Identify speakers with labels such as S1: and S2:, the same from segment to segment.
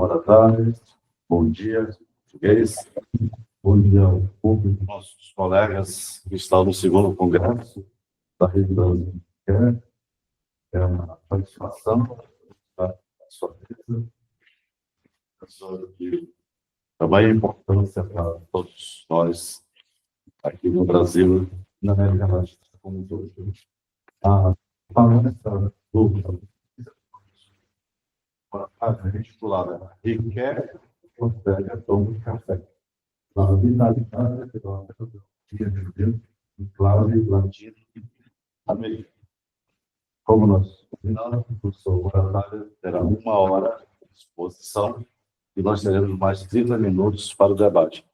S1: boa tarde, bom dia, português, bom dia ao público, nossos colegas que estão no segundo congresso da Rede Brasil. É uma satisfação estar na sua mesa, também a importância para todos nós aqui no Brasil, na América Latina, como todos. A palestra do intitulada Requer Ortega Toma Café. A vitalidade pela metodologia de Deus em clave latino americana. Como nós combinamos, o professor Guaratalha terá 1 hora de exposição e nós teremos mais 30 minutos para o debate.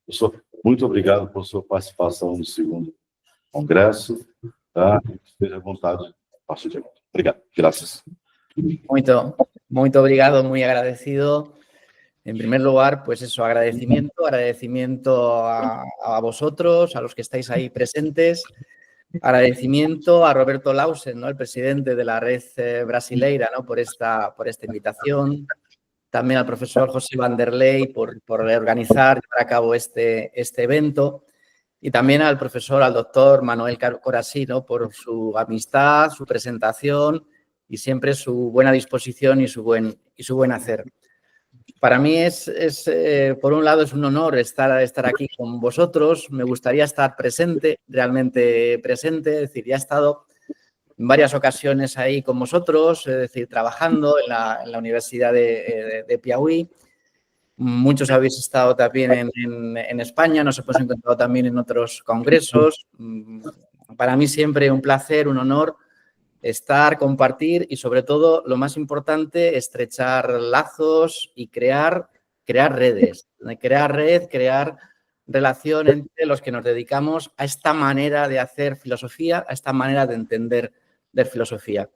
S1: Professor, muito obrigado por sua participação no segundo congresso. Tá? Esteja à vontade a partir de agora. Obrigado. Graças.
S2: Muito obrigado, muy agradecido. En primer lugar, pues eso, agradecimiento a vosotros, a los que estáis ahí presentes, agradecimiento a Roberto Lausen, ¿no?, el presidente de la red brasileira, ¿no?, por esta invitación, también al profesor José Vanderlei por organizar y llevar a cabo este evento, y también al doctor Manuel Corasí, ¿no?, por su amistad, su presentación y siempre su buena disposición y su buen hacer. Para mí por un lado, es un honor estar aquí con vosotros. Me gustaría estar presente, realmente presente. Es decir, ya he estado en varias ocasiones ahí con vosotros, es decir, trabajando en la Universidad de Piauí. Muchos habéis estado también en España, nos hemos encontrado también en otros congresos. Para mí siempre un placer, un honor estar, compartir y, sobre todo, lo más importante, estrechar lazos y crear redes. Crear relación entre los que nos dedicamos a esta manera de hacer filosofía, a esta manera de entender de filosofía.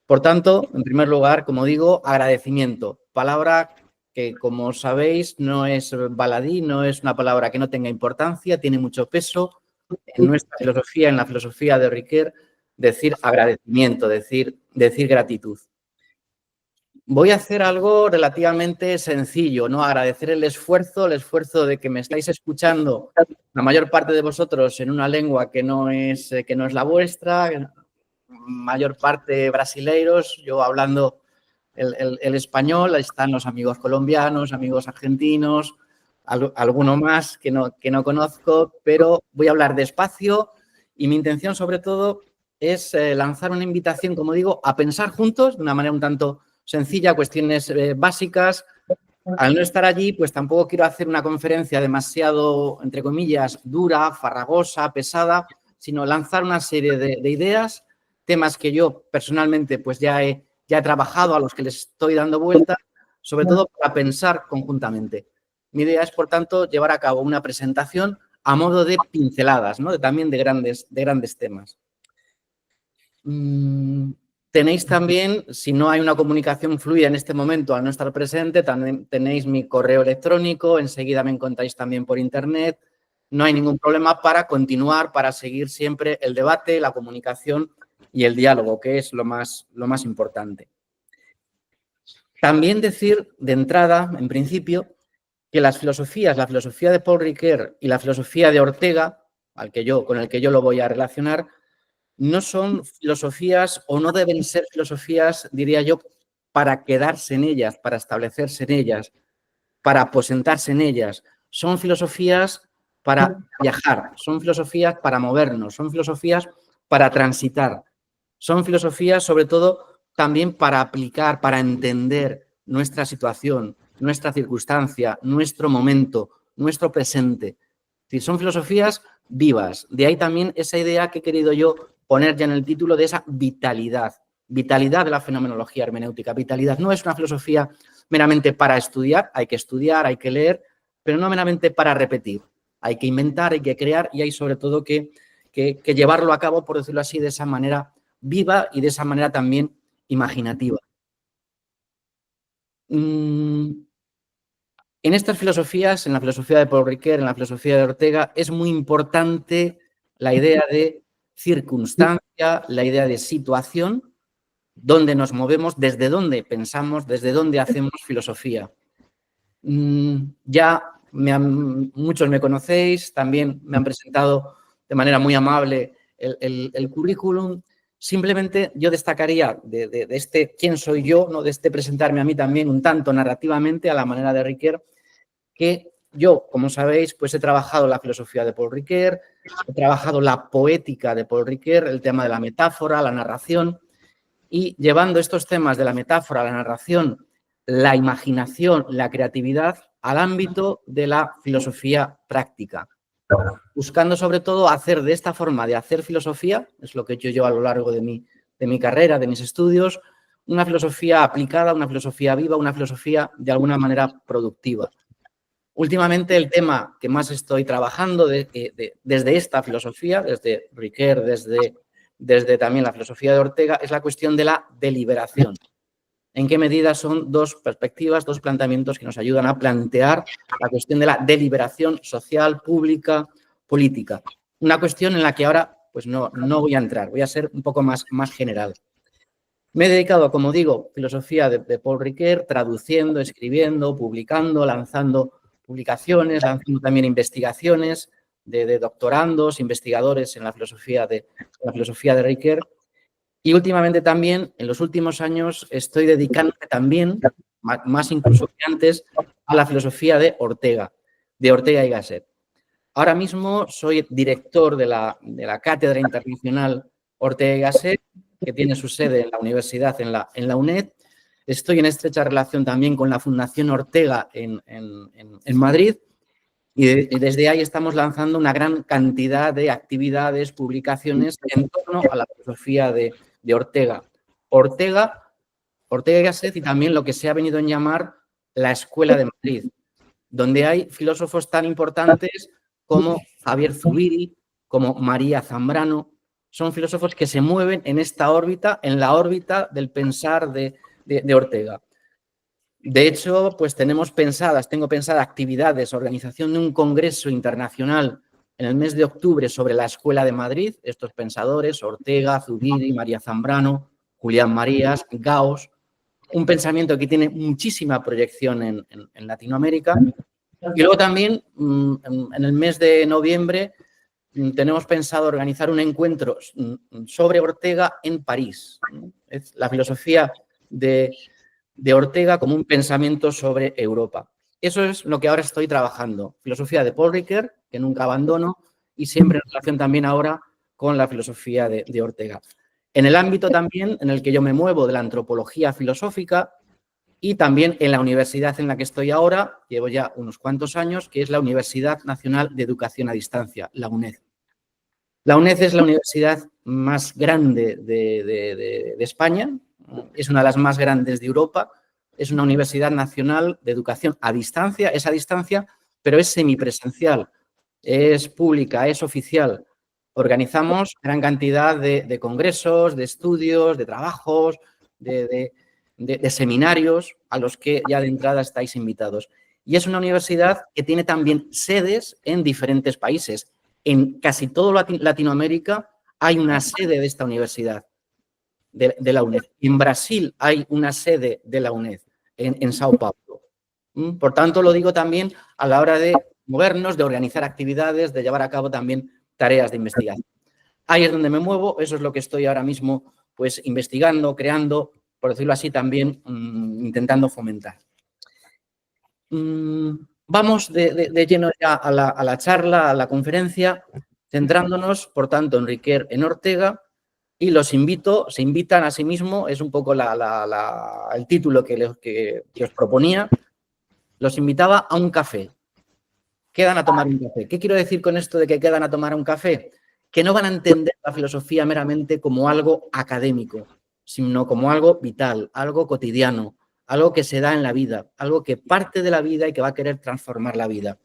S2: Por tanto, en primer lugar, como digo, agradecimiento. Palabra que, como sabéis, no es baladí, no es una palabra que no tenga importancia, tiene mucho peso en nuestra filosofía, en la filosofía de Riquer. Decir agradecimiento, decir gratitud. Voy a hacer algo relativamente sencillo, ¿no? Agradecer el esfuerzo de que me estáis escuchando, la mayor parte de vosotros, en una lengua que no es la vuestra, mayor parte brasileiros, yo hablando el español, ahí están los amigos colombianos, amigos argentinos, alguno más que no conozco, pero voy a hablar despacio y mi intención, sobre todo, es lanzar una invitación, como digo, a pensar juntos de una manera un tanto sencilla, cuestiones básicas. Al no estar allí, pues tampoco quiero hacer una conferencia demasiado, entre comillas, dura, farragosa, pesada, sino lanzar una serie de ideas, temas que yo personalmente pues ya he trabajado, a los que les estoy dando vuelta, sobre todo para pensar conjuntamente. Mi idea es, por tanto, llevar a cabo una presentación a modo de pinceladas, ¿no?, también de grandes temas. Tenéis también, si no hay una comunicación fluida en este momento al no estar presente, también tenéis mi correo electrónico, enseguida me encontráis también por internet. No hay ningún problema para continuar, para seguir siempre el debate, la comunicación y el diálogo, que es lo más importante. También decir de entrada, en principio, que las filosofías, la filosofía de Paul Ricoeur y la filosofía de Ortega, con el que yo lo voy a relacionar, no son filosofías o no deben ser filosofías, diría yo, para quedarse en ellas, para establecerse en ellas, para aposentarse en ellas. Son filosofías para viajar, son filosofías para movernos, son filosofías para transitar, son filosofías, sobre todo, también para aplicar, para entender nuestra situación, nuestra circunstancia, nuestro momento, nuestro presente. Es decir, son filosofías vivas. De ahí también esa idea que he querido yo poner ya en el título de esa vitalidad de la fenomenología hermenéutica. Vitalidad no es una filosofía meramente para estudiar, hay que leer, pero no meramente para repetir. Hay que inventar, hay que crear y hay sobre todo que llevarlo a cabo, por decirlo así, de esa manera viva y de esa manera también imaginativa. En estas filosofías, en la filosofía de Paul Ricoeur, en la filosofía de Ortega, es muy importante la idea de circunstancia, la idea de situación, dónde nos movemos, desde dónde pensamos, desde dónde hacemos filosofía. Muchos me conocéis, también me han presentado de manera muy amable el currículum. Simplemente yo destacaría de este quién soy yo, ¿no? De este presentarme a mí también un tanto narrativamente a la manera de Ricoeur, que yo, como sabéis, pues he trabajado la filosofía de Paul Ricoeur, he trabajado la poética de Paul Ricoeur, el tema de la metáfora, la narración, y llevando estos temas de la metáfora, la narración, la imaginación, la creatividad al ámbito de la filosofía práctica, buscando sobre todo hacer de esta forma de hacer filosofía, es lo que yo llevo a lo largo de mi carrera, de mis estudios, una filosofía aplicada, una filosofía viva, una filosofía de alguna manera productiva. Últimamente el tema que más estoy trabajando desde esta filosofía, desde Ricoeur, desde también la filosofía de Ortega, es la cuestión de la deliberación. ¿En qué medida son dos perspectivas, dos planteamientos que nos ayudan a plantear la cuestión de la deliberación social, pública, política? Una cuestión en la que ahora pues no voy a entrar, voy a ser un poco más general. Me he dedicado, como digo, filosofía de Paul Ricoeur, traduciendo, escribiendo, publicando, lanzando publicaciones, lanzando también investigaciones de doctorandos, investigadores en la filosofía de Ricoeur. Y últimamente también, en los últimos años, estoy dedicándome también, más incluso que antes, a la filosofía de Ortega y Gasset. Ahora mismo soy director de la Cátedra Internacional Ortega y Gasset, que tiene su sede en la universidad, en la UNED. Estoy en estrecha relación también con la Fundación Ortega en Madrid. Y desde ahí estamos lanzando una gran cantidad de actividades, publicaciones en torno a la filosofía de Ortega. Ortega y Gasset, y también lo que se ha venido a llamar la Escuela de Madrid, donde hay filósofos tan importantes como Javier Zubiri, como María Zambrano. Son filósofos que se mueven en esta órbita, en la órbita del pensar de Ortega. De hecho, pues tengo pensadas actividades, organización de un congreso internacional en el mes de octubre sobre la Escuela de Madrid, estos pensadores, Ortega, Zubiri, María Zambrano, Julián Marías, Gauss, un pensamiento que tiene muchísima proyección en Latinoamérica. Y luego también, en el mes de noviembre, tenemos pensado organizar un encuentro sobre Ortega en París. Es la filosofía de Ortega como un pensamiento sobre Europa. Eso es lo que ahora estoy trabajando. Filosofía de Paul Ricoeur, que nunca abandono, y siempre en relación también ahora con la filosofía de Ortega. En el ámbito también en el que yo me muevo de la antropología filosófica y también en la universidad en la que estoy ahora, llevo ya unos cuantos años, que es la Universidad Nacional de Educación a Distancia, la UNED. La UNED es la universidad más grande de España, es una de las más grandes de Europa, es una universidad nacional de educación a distancia, es a distancia, pero es semipresencial, es pública, es oficial. Organizamos gran cantidad de congresos, de estudios, de trabajos, de seminarios a los que ya de entrada estáis invitados. Y es una universidad que tiene también sedes en diferentes países. En casi todo Latinoamérica hay una sede de esta universidad, de la UNED. En Brasil hay una sede de la UNED, en Sao Paulo. Por tanto, lo digo también a la hora de movernos, de organizar actividades, de llevar a cabo también tareas de investigación. Ahí es donde me muevo, eso es lo que estoy ahora mismo pues investigando, creando, por decirlo así, también intentando fomentar. Vamos de lleno ya a la charla, a la conferencia, centrándonos, por tanto, en Ricoeur, en Ortega, y se invitan a sí mismos, es un poco el título que os proponía, los invitaba a un café. Quedan a tomar un café. ¿Qué quiero decir con esto de que quedan a tomar un café? Que no van a entender la filosofía meramente como algo académico, sino como algo vital, algo cotidiano, algo que se da en la vida, algo que parte de la vida y que va a querer transformar la vida.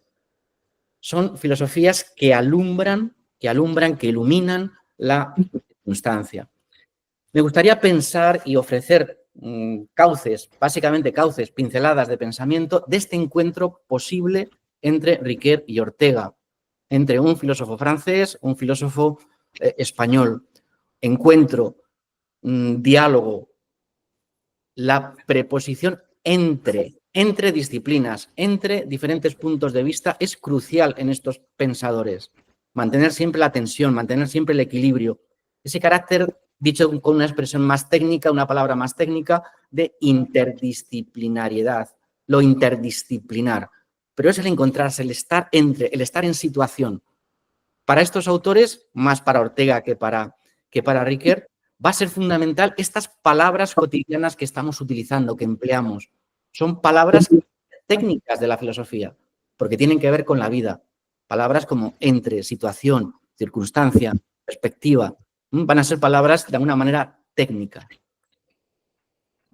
S2: Son filosofías que alumbran, que iluminan la circunstancia. Me gustaría pensar y ofrecer básicamente cauces, pinceladas de pensamiento de este encuentro posible entre Ricoeur y Ortega, entre un filósofo francés, un filósofo español. Encuentro, diálogo, la preposición entre entre disciplinas, entre diferentes puntos de vista, es crucial en estos pensadores. Mantener siempre la tensión, mantener siempre el equilibrio. Ese carácter, dicho con una expresión más técnica, una palabra más técnica, de interdisciplinariedad, lo interdisciplinar. Pero es el encontrarse, el estar entre, el estar en situación. Para estos autores, más para Ortega que para Riquer, va a ser fundamental estas palabras cotidianas que estamos utilizando, que empleamos. Son palabras técnicas de la filosofía, porque tienen que ver con la vida. Palabras como entre, situación, circunstancia, perspectiva. Van a ser palabras de alguna manera técnicas.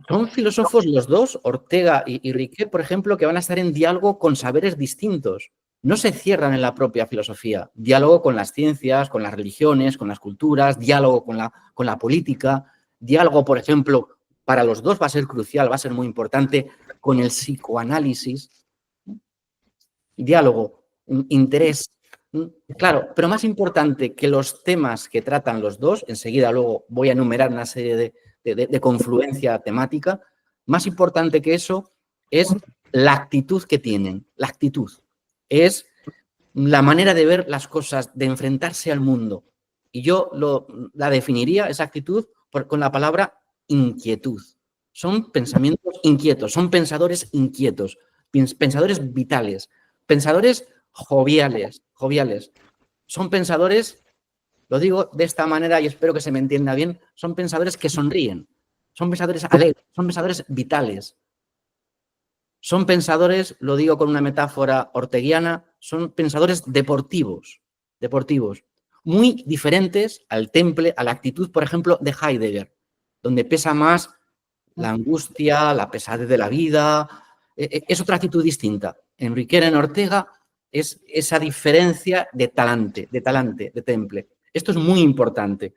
S2: Son filósofos los dos, Ortega y Riquet, por ejemplo, que van a estar en diálogo con saberes distintos. No se cierran en la propia filosofía. Diálogo con las ciencias, con las religiones, con las culturas, diálogo con la política, diálogo, por ejemplo, para los dos va a ser crucial, va a ser muy importante, con el psicoanálisis. Diálogo, interés. Claro, pero más importante que los temas que tratan los dos, enseguida luego voy a enumerar una serie de confluencia temática, más importante que eso es la actitud que tienen, la actitud. Es la manera de ver las cosas, de enfrentarse al mundo. Y yo la definiría, esa actitud, con la palabra inquietud. Son pensamientos inquietos, son pensadores inquietos, pensadores vitales, pensadores joviales. Son pensadores, lo digo de esta manera y espero que se me entienda bien, son pensadores que sonríen, son pensadores alegres, son pensadores vitales. Son pensadores, lo digo con una metáfora orteguiana, son pensadores deportivos, muy diferentes al temple, a la actitud, por ejemplo, de Heidegger, donde pesa más la angustia, la pesadez de la vida, es otra actitud distinta. En Riquer, en Ortega, es esa diferencia de talante, de temple. Esto es muy importante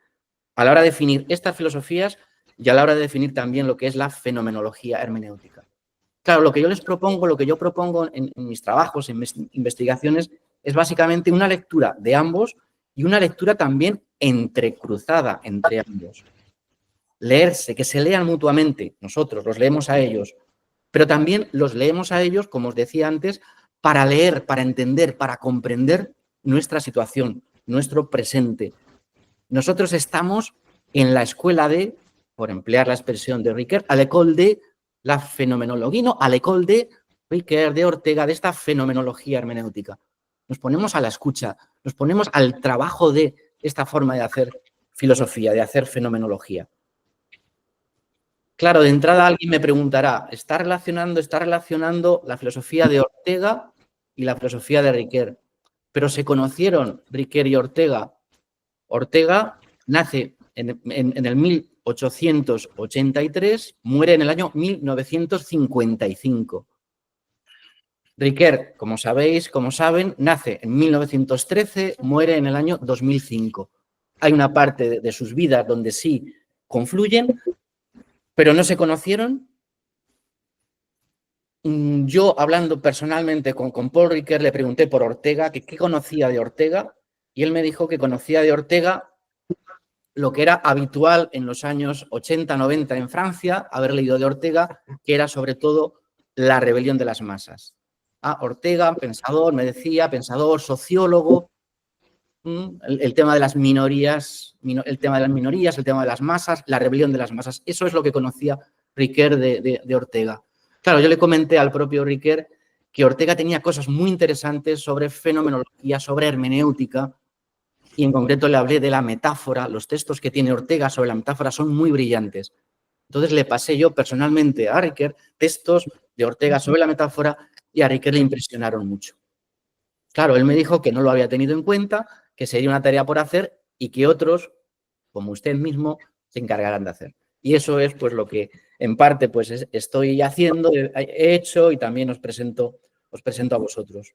S2: a la hora de definir estas filosofías y a la hora de definir también lo que es la fenomenología hermenéutica. Claro, lo que yo les propongo, lo que yo propongo en mis trabajos, en mis investigaciones, es básicamente una lectura de ambos y una lectura también entrecruzada entre ambos. Leerse, que se lean mutuamente, nosotros los leemos a ellos, pero también los leemos a ellos, como os decía antes, para leer, para entender, para comprender nuestra situación, nuestro presente. Nosotros estamos en la escuela de, por emplear la expresión de Riquer, a l'école de la fenomenología, no, a l'école de Riquer, de Ortega, de esta fenomenología hermenéutica. Nos ponemos a la escucha, nos ponemos al trabajo de esta forma de hacer filosofía, de hacer fenomenología. Claro, de entrada alguien me preguntará, ¿está relacionando la filosofía de Ortega y la filosofía de Riquer? Pero se conocieron Riquer y Ortega. Ortega nace en el 1883, muere en el año 1955. Riquer, como sabéis, como saben, nace en 1913, muere en el año 2005. Hay una parte de sus vidas donde sí confluyen, pero no se conocieron. Yo, hablando personalmente con Paul Riquer, le pregunté por Ortega, que qué conocía de Ortega, y él me dijo que conocía de Ortega lo que era habitual en los años 80, 90 en Francia, haber leído de Ortega, que era sobre todo la rebelión de las masas. Ortega, pensador, me decía, pensador, sociólogo, el tema de las minorías, el tema de las masas, la rebelión de las masas. Eso es lo que conocía Riquer de Ortega. Claro, yo le comenté al propio Riquer que Ortega tenía cosas muy interesantes sobre fenomenología, sobre hermenéutica, y en concreto le hablé de la metáfora. Los textos que tiene Ortega sobre la metáfora son muy brillantes. Entonces le pasé yo personalmente a Riquer textos de Ortega sobre la metáfora y a Riquer le impresionaron mucho. Claro, él me dijo que no lo había tenido en cuenta, que sería una tarea por hacer y que otros, como usted mismo, se encargarán de hacer. Y eso es pues lo que en parte pues estoy haciendo, he hecho y también os presento a vosotros.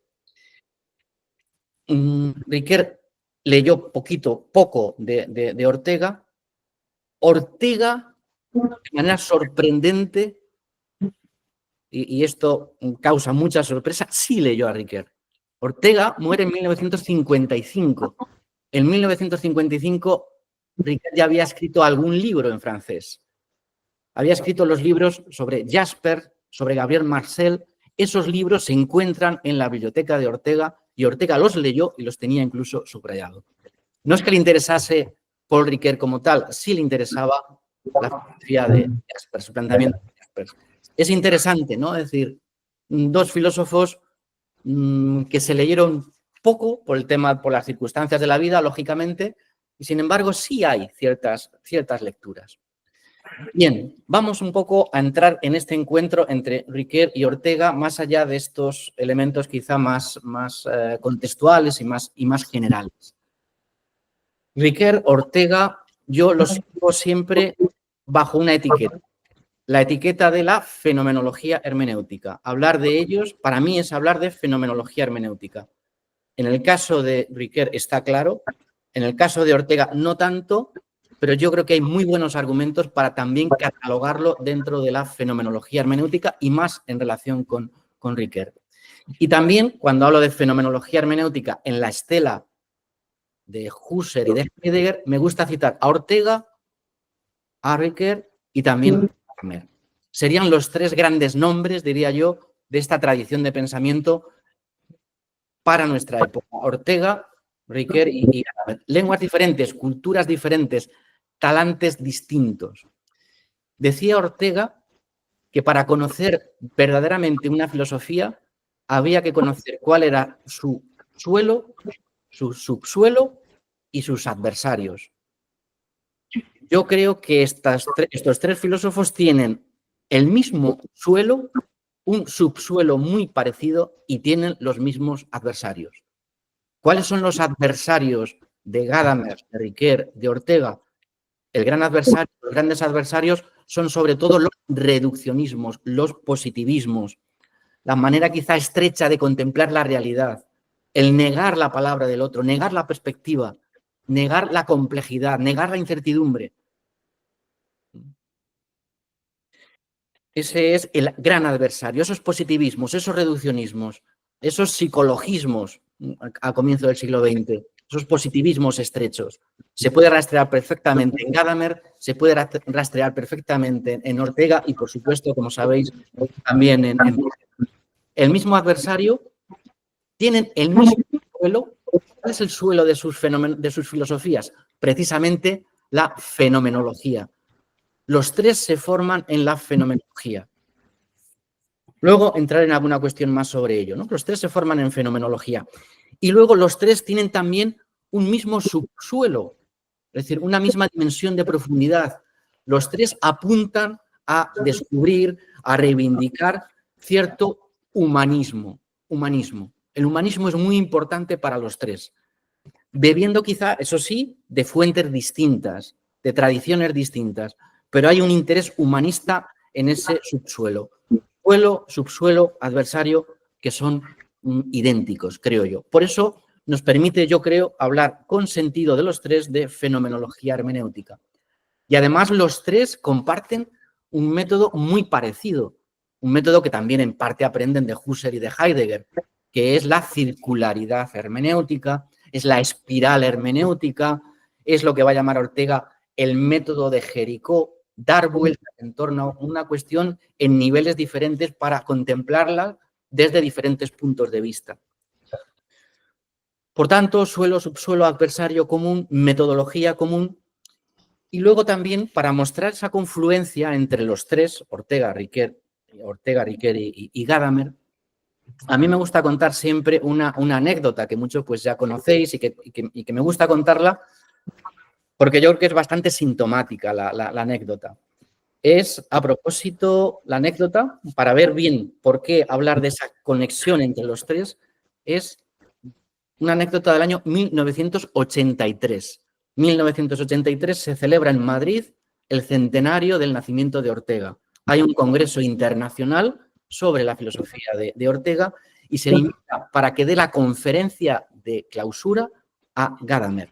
S2: Riquer leyó poco de Ortega. Ortega, de manera sorprendente, y esto causa mucha sorpresa, sí leyó a Riquer. Ortega muere en 1955. En 1955, Riquer ya había escrito algún libro en francés. Había escrito los libros sobre Jasper sobre Gabriel Marcel, esos libros se encuentran en la biblioteca de Ortega y Ortega los leyó y los tenía incluso subrayados. No es que le interesase Paul Ricoeur como tal, sí le interesaba la filosofía de Jaspers, su planteamiento de Jaspers. Es interesante, ¿no? Es decir, dos filósofos que se leyeron poco por el tema, por las circunstancias de la vida, lógicamente, y sin embargo sí hay ciertas lecturas. Bien, vamos un poco a entrar en este encuentro entre Ricoeur y Ortega, más allá de estos elementos quizá más contextuales y más generales. Ricoeur, Ortega, yo los sigo siempre bajo una etiqueta, la etiqueta de la fenomenología hermenéutica. Hablar de ellos, para mí, es hablar de fenomenología hermenéutica. En el caso de Ricoeur está claro, en el caso de Ortega no tanto, pero yo creo que hay muy buenos argumentos para también catalogarlo dentro de la fenomenología hermenéutica y más en relación con Ricoeur. Y también, cuando hablo de fenomenología hermenéutica en la estela de Husserl y de Heidegger, me gusta citar a Ortega, a Ricoeur y también a Gadamer. Serían los tres grandes nombres, diría yo, de esta tradición de pensamiento para nuestra época. Ortega, Ricoeur y Gadamer. Lenguas diferentes, culturas diferentes, talantes distintos. Decía Ortega que para conocer verdaderamente una filosofía había que conocer cuál era su suelo, su subsuelo y sus adversarios. Yo creo que estos tres filósofos tienen el mismo suelo, un subsuelo muy parecido y tienen los mismos adversarios. ¿Cuáles son los adversarios de Gadamer, de Ricoeur, de Ortega? El gran adversario, los grandes adversarios son sobre todo los reduccionismos, los positivismos, la manera quizá estrecha de contemplar la realidad, el negar la palabra del otro, negar la perspectiva, negar la complejidad, negar la incertidumbre. Ese es el gran adversario, esos positivismos, esos reduccionismos, esos psicologismos al comienzo del siglo XX, esos positivismos estrechos. Se puede rastrear perfectamente en Gadamer, se puede rastrear perfectamente en Ortega y, por supuesto, como sabéis, también en el mismo adversario. Tienen el mismo suelo. ¿Cuál es el suelo de sus filosofías? Precisamente la fenomenología. Los tres se forman en la fenomenología. Luego entraré en alguna cuestión más sobre ello, ¿no? Los tres se forman en fenomenología. Y luego los tres tienen también un mismo subsuelo, es decir, una misma dimensión de profundidad. Los tres apuntan a descubrir, a reivindicar cierto humanismo. El humanismo es muy importante para los tres, bebiendo quizá, eso sí, de fuentes distintas, de tradiciones distintas, pero hay un interés humanista en ese subsuelo. Subsuelo, adversario, que son idénticos, creo yo. Por eso nos permite, yo creo, hablar con sentido de los tres de fenomenología hermenéutica. Y además los tres comparten un método muy parecido, un método que también en parte aprenden de Husserl y de Heidegger, que es la circularidad hermenéutica, es la espiral hermenéutica, es lo que va a llamar Ortega el método de Jericó, dar vueltas en torno a una cuestión en niveles diferentes para contemplarla desde diferentes puntos de vista. Por tanto, suelo, subsuelo, adversario común, metodología común. Y luego también, para mostrar esa confluencia entre los tres, Ortega, Ricoeur y Gadamer, a mí me gusta contar siempre una anécdota que muchos pues ya conocéis y que me gusta contarla porque yo creo que es bastante sintomática la anécdota. Es, a propósito, la anécdota, para ver bien por qué hablar de esa conexión entre los tres, es una anécdota del año 1983. 1983 se celebra en Madrid el centenario del nacimiento de Ortega. Hay un congreso internacional sobre la filosofía de Ortega y se le invita para que dé la conferencia de clausura a Gadamer.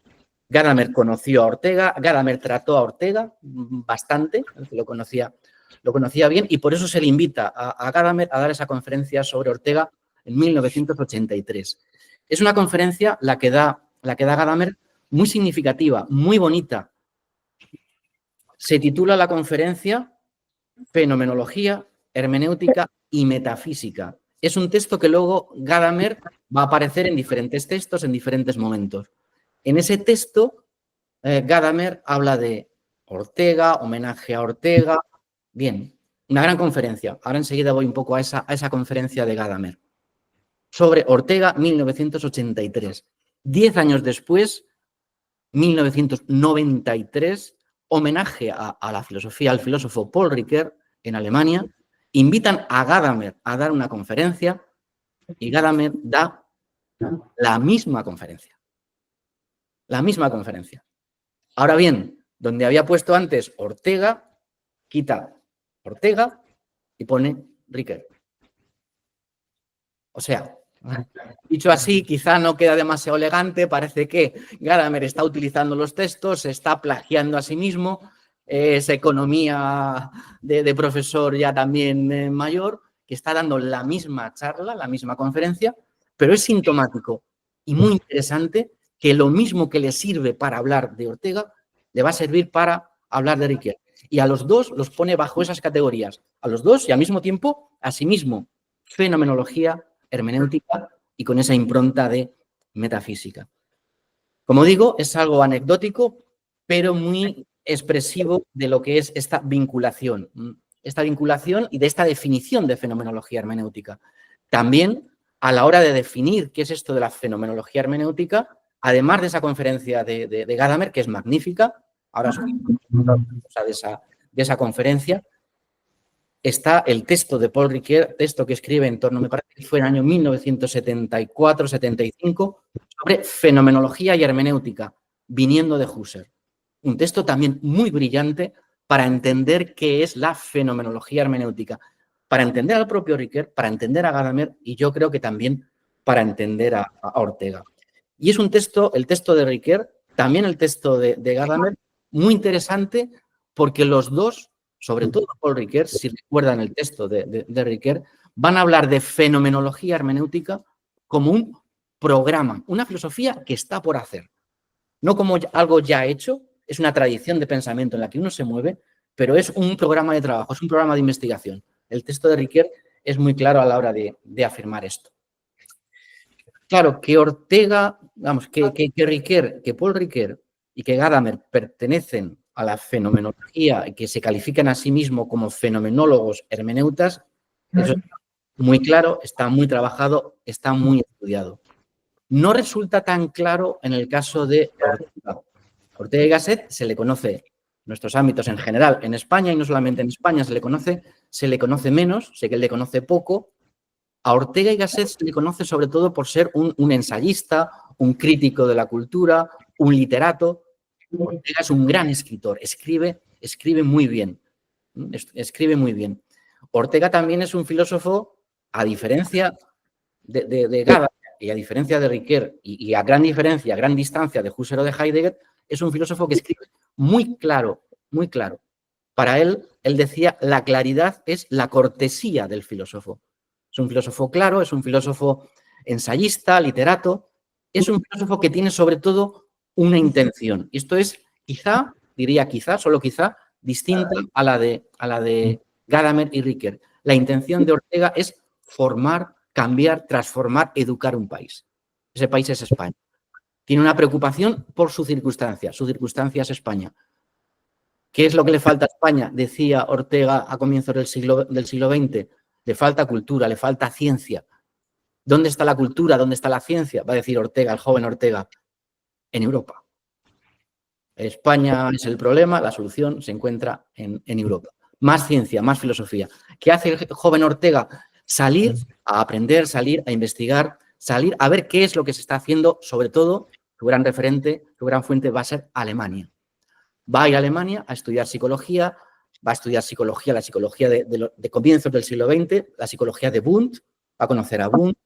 S2: Gadamer conoció a Ortega, Gadamer trató a Ortega bastante, lo conocía bien, y por eso se le invita a Gadamer a dar esa conferencia sobre Ortega en 1983. Es una conferencia la que da Gadamer muy significativa, muy bonita. Se titula la conferencia Fenomenología hermenéutica y metafísica. Es un texto que luego Gadamer va a aparecer en diferentes textos, en diferentes momentos. En ese texto, Gadamer habla de Ortega, homenaje a Ortega. Bien, una gran conferencia. Ahora enseguida voy un poco a esa conferencia de Gadamer. Sobre Ortega, 1983. 10 años después, 1993, homenaje a la filosofía, al filósofo Paul Ricoeur en Alemania. Invitan a Gadamer a dar una conferencia y Gadamer da la misma conferencia. La misma conferencia. Ahora bien, donde había puesto antes Ortega, quita Ortega y pone Ricoeur. O sea, dicho así, quizá no queda demasiado elegante, parece que Gadamer está utilizando los textos, se está plagiando a sí mismo, es economía de profesor ya también mayor, que está dando la misma charla, la misma conferencia, pero es sintomático y muy interesante que lo mismo que le sirve para hablar de Ortega, le va a servir para hablar de Ricoeur. Y a los dos los pone bajo esas categorías, a los dos y al mismo tiempo, a sí mismo, fenomenología, hermenéutica y con esa impronta de metafísica. Como digo, es algo anecdótico, pero muy expresivo de lo que es esta vinculación y de esta definición de fenomenología hermenéutica. También, a la hora de definir qué es esto de la fenomenología hermenéutica, además de esa conferencia de Gadamer, que es magnífica, ahora os de esa conferencia, está el texto de Paul Ricoeur, texto que escribe en torno, me parece que fue en el año 1974-75, sobre fenomenología y hermenéutica, viniendo de Husserl. Un texto también muy brillante para entender qué es la fenomenología hermenéutica, para entender al propio Ricoeur, para entender a Gadamer y yo creo que también para entender a Ortega. Y es un texto, el texto de Ricoeur, también el texto de Gadamer, muy interesante porque los dos, sobre todo Paul Ricoeur, si recuerdan el texto de Ricoeur, van a hablar de fenomenología hermenéutica como un programa, una filosofía que está por hacer. No como algo ya hecho, es una tradición de pensamiento en la que uno se mueve, pero es un programa de trabajo, es un programa de investigación. El texto de Ricoeur es muy claro a la hora de afirmar esto. Claro, que Ortega, vamos, que Ricoeur, que Paul Ricoeur y que Gadamer pertenecen a la fenomenología y que se califican a sí mismos como fenomenólogos hermeneutas, eso está muy claro, está muy trabajado, está muy estudiado. No resulta tan claro en el caso de Ortega. Ortega y Gasset se le conoce en nuestros ámbitos en general, en España y no solamente en España, se le conoce menos, sé que él le conoce poco. A Ortega y Gasset se le conoce sobre todo por ser un ensayista, un crítico de la cultura, un literato. Ortega es un gran escritor, escribe muy bien, escribe muy bien. Ortega también es un filósofo, a diferencia de Gadamer y a diferencia de Ricoeur y a gran diferencia, a gran distancia de Husserl o de Heidegger, es un filósofo que escribe muy claro, muy claro. Para él decía, la claridad es la cortesía del filósofo. Es un filósofo claro, es un filósofo ensayista, literato, es un filósofo que tiene sobre todo una intención. Y esto es quizá, diría quizá, solo quizá, distinta a la de Gadamer y Ricoeur. La intención de Ortega es formar, cambiar, transformar, educar un país. Ese país es España. Tiene una preocupación por su circunstancia es España. ¿Qué es lo que le falta a España? Decía Ortega a comienzos del siglo XX. Le falta cultura, le falta ciencia. ¿Dónde está la cultura? ¿Dónde está la ciencia? Va a decir Ortega, el joven Ortega, en Europa. España es el problema, la solución se encuentra en Europa. Más ciencia, más filosofía. ¿Qué hace el joven Ortega? Salir a aprender, salir a investigar, salir a ver qué es lo que se está haciendo, sobre todo, su gran referente, su gran fuente va a ser Alemania. Va a ir a Alemania a estudiar psicología, va a estudiar psicología, la psicología de comienzos del siglo XX, la psicología de Wundt, va a conocer a Wundt,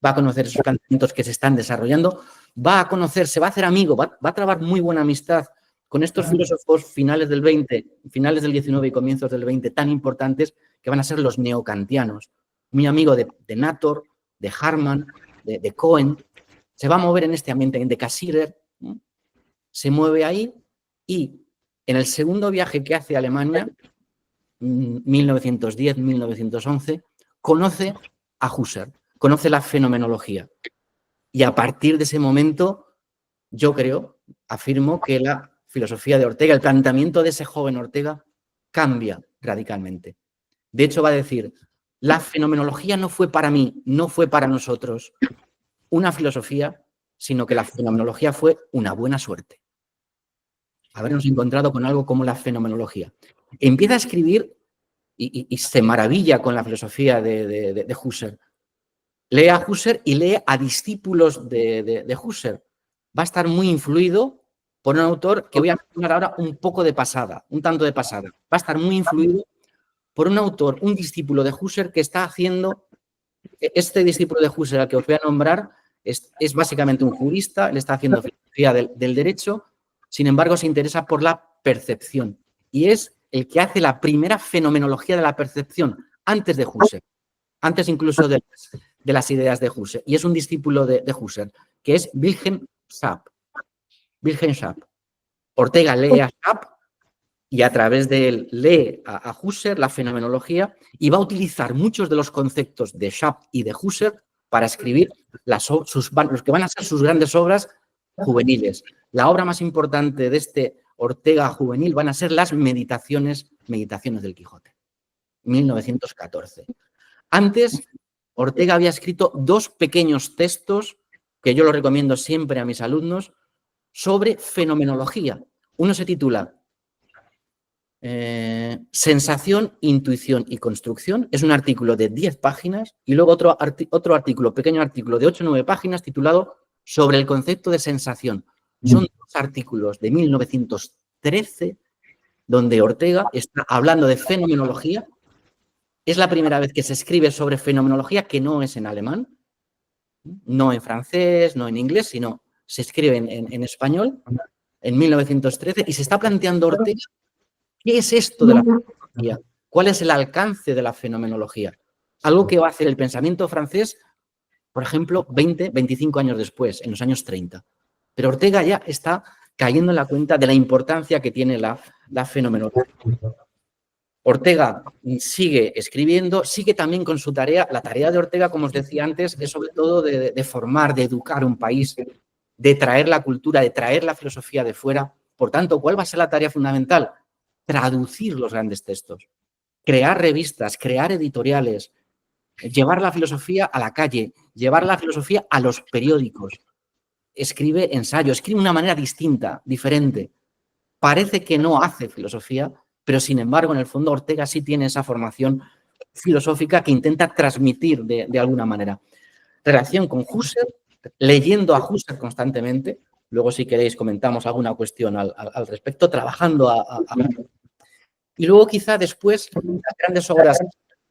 S2: va a conocer esos planteamientos que se están desarrollando, va a conocer, se va a hacer amigo, va a trabar muy buena amistad con estos filósofos finales del XIX y comienzos del XX tan importantes que van a ser los neocantianos. Muy amigo de Nator, de Harman, de Cohen. Se va a mover en este ambiente de Cassirer, se mueve ahí y en el segundo viaje que hace a Alemania 1910, 1911, conoce a Husserl, conoce la fenomenología. Y a partir de ese momento, yo creo, afirmo que la filosofía de Ortega, el planteamiento de ese joven Ortega, cambia radicalmente. De hecho, va a decir, la fenomenología no fue para mí, no fue para nosotros una filosofía, sino que la fenomenología fue una buena suerte. Habernos encontrado con algo como la fenomenología. Empieza a escribir y se maravilla con la filosofía de Husserl. Lee a Husserl y lee a discípulos de Husserl. Va a estar muy influido por un autor que voy a mencionar ahora un poco de pasada, un tanto de pasada. Va a estar muy influido por un autor, un discípulo de Husserl que está haciendo, este discípulo de Husserl al que os voy a nombrar es básicamente un jurista, él está haciendo filosofía del derecho, sin embargo se interesa por la percepción y es el que hace la primera fenomenología de la percepción antes de Husserl, antes incluso de las ideas de Husserl, y es un discípulo de Husserl, que es Wilhelm Schaap. Wilhelm Schaap. Ortega lee a Schaap y a través de él lee a Husserl la fenomenología y va a utilizar muchos de los conceptos de Schaap y de Husserl para escribir los que van a ser sus grandes obras juveniles. La obra más importante de este Ortega juvenil van a ser las Meditaciones del Quijote, 1914. Antes, Ortega había escrito 2 pequeños textos, que yo los recomiendo siempre a mis alumnos, sobre fenomenología. Uno se titula Sensación, Intuición y Construcción. Es un artículo de 10 páginas y luego otro artículo, pequeño artículo de 8 o 9 páginas titulado Sobre el concepto de sensación. Son 2 artículos de 1913 donde Ortega está hablando de fenomenología. Es la primera vez que se escribe sobre fenomenología que no es en alemán, no en francés, no en inglés, sino se escribe en español en 1913 y se está planteando Ortega qué es esto de la fenomenología, cuál es el alcance de la fenomenología. Algo que va a hacer el pensamiento francés, por ejemplo, 20, 25 años después, en los años 30. Pero Ortega ya está cayendo en la cuenta de la importancia que tiene la fenomenología. Ortega sigue escribiendo, sigue también con su tarea. La tarea de Ortega, como os decía antes, es sobre todo de formar, de educar un país, de traer la cultura, de traer la filosofía de fuera. Por tanto, ¿cuál va a ser la tarea fundamental? Traducir los grandes textos, crear revistas, crear editoriales, llevar la filosofía a la calle, llevar la filosofía a los periódicos. Escribe ensayo, escribe de una manera distinta, diferente. Parece que no hace filosofía, pero sin embargo, en el fondo, Ortega sí tiene esa formación filosófica que intenta transmitir de alguna manera. Relación con Husserl, leyendo a Husserl constantemente. Luego, si queréis, comentamos alguna cuestión al respecto, trabajando Y luego, quizá después, las grandes obras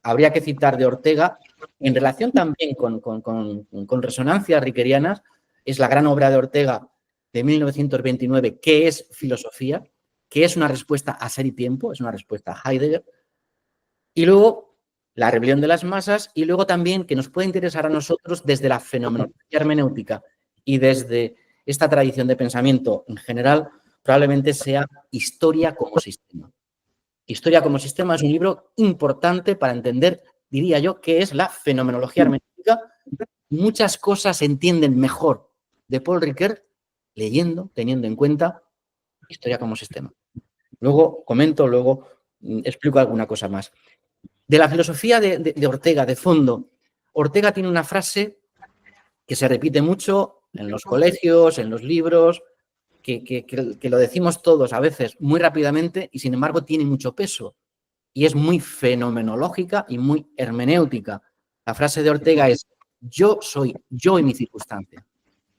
S2: habría que citar de Ortega, en relación también con resonancias rickerianas, es la gran obra de Ortega de 1929, ¿Qué es filosofía?, que es una respuesta a Ser y Tiempo, es una respuesta a Heidegger, y luego La rebelión de las masas, y luego también, que nos puede interesar a nosotros desde la fenomenología hermenéutica y desde esta tradición de pensamiento en general, probablemente sea Historia como sistema. Historia como sistema es un libro importante para entender, diría yo, qué es la fenomenología hermenéutica. Muchas cosas se entienden mejor de Paul Ricoeur leyendo, teniendo en cuenta Historia como sistema. Luego comento, luego explico alguna cosa más. De la filosofía de Ortega, de fondo, Ortega tiene una frase que se repite mucho en los colegios, en los libros, que lo decimos todos a veces muy rápidamente y sin embargo tiene mucho peso y es muy fenomenológica y muy hermenéutica. La frase de Ortega es: yo soy yo y mi circunstancia.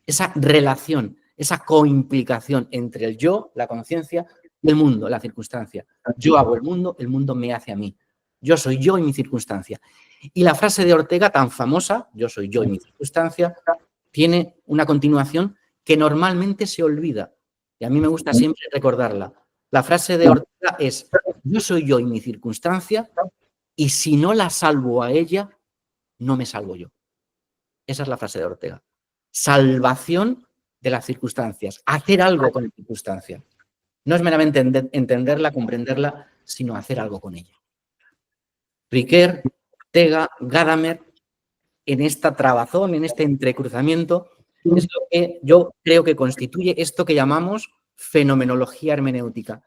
S2: Esa relación, esa coimplicación entre el yo, la conciencia, y el mundo, la circunstancia. Yo hago el mundo me hace a mí. Yo soy yo y mi circunstancia. Y la frase de Ortega, tan famosa, yo soy yo y mi circunstancia, tiene una continuación que normalmente se olvida. Y a mí me gusta siempre recordarla. La frase de Ortega es: yo soy yo y mi circunstancia, y si no la salvo a ella, no me salvo yo. Esa es la frase de Ortega. Salvación de las circunstancias. Hacer algo con la circunstancia. No es meramente entenderla, comprenderla, sino hacer algo con ella. Riquer, Ortega, Gadamer, en esta trabazón, en este entrecruzamiento, es lo que yo creo que constituye esto que llamamos fenomenología hermenéutica.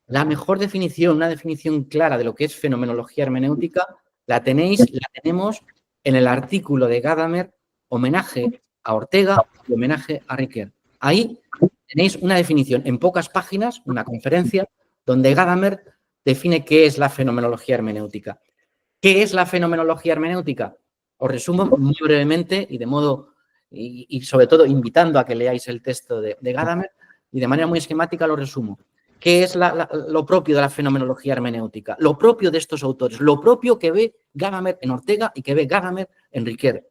S2: La mejor definición, una definición clara de lo que es fenomenología hermenéutica, la tenemos en el artículo de Gadamer, homenaje a Ortega y homenaje a Riquer. Ahí tenéis una definición en pocas páginas, una conferencia, donde Gadamer define qué es la fenomenología hermenéutica. ¿Qué es la fenomenología hermenéutica? Os resumo muy brevemente y de modo, y sobre todo invitando a que leáis el texto de Gadamer, y de manera muy esquemática lo resumo. ¿Qué es lo propio de la fenomenología hermenéutica? Lo propio de estos autores, lo propio que ve Gadamer en Ortega y que ve Gadamer en Riquer.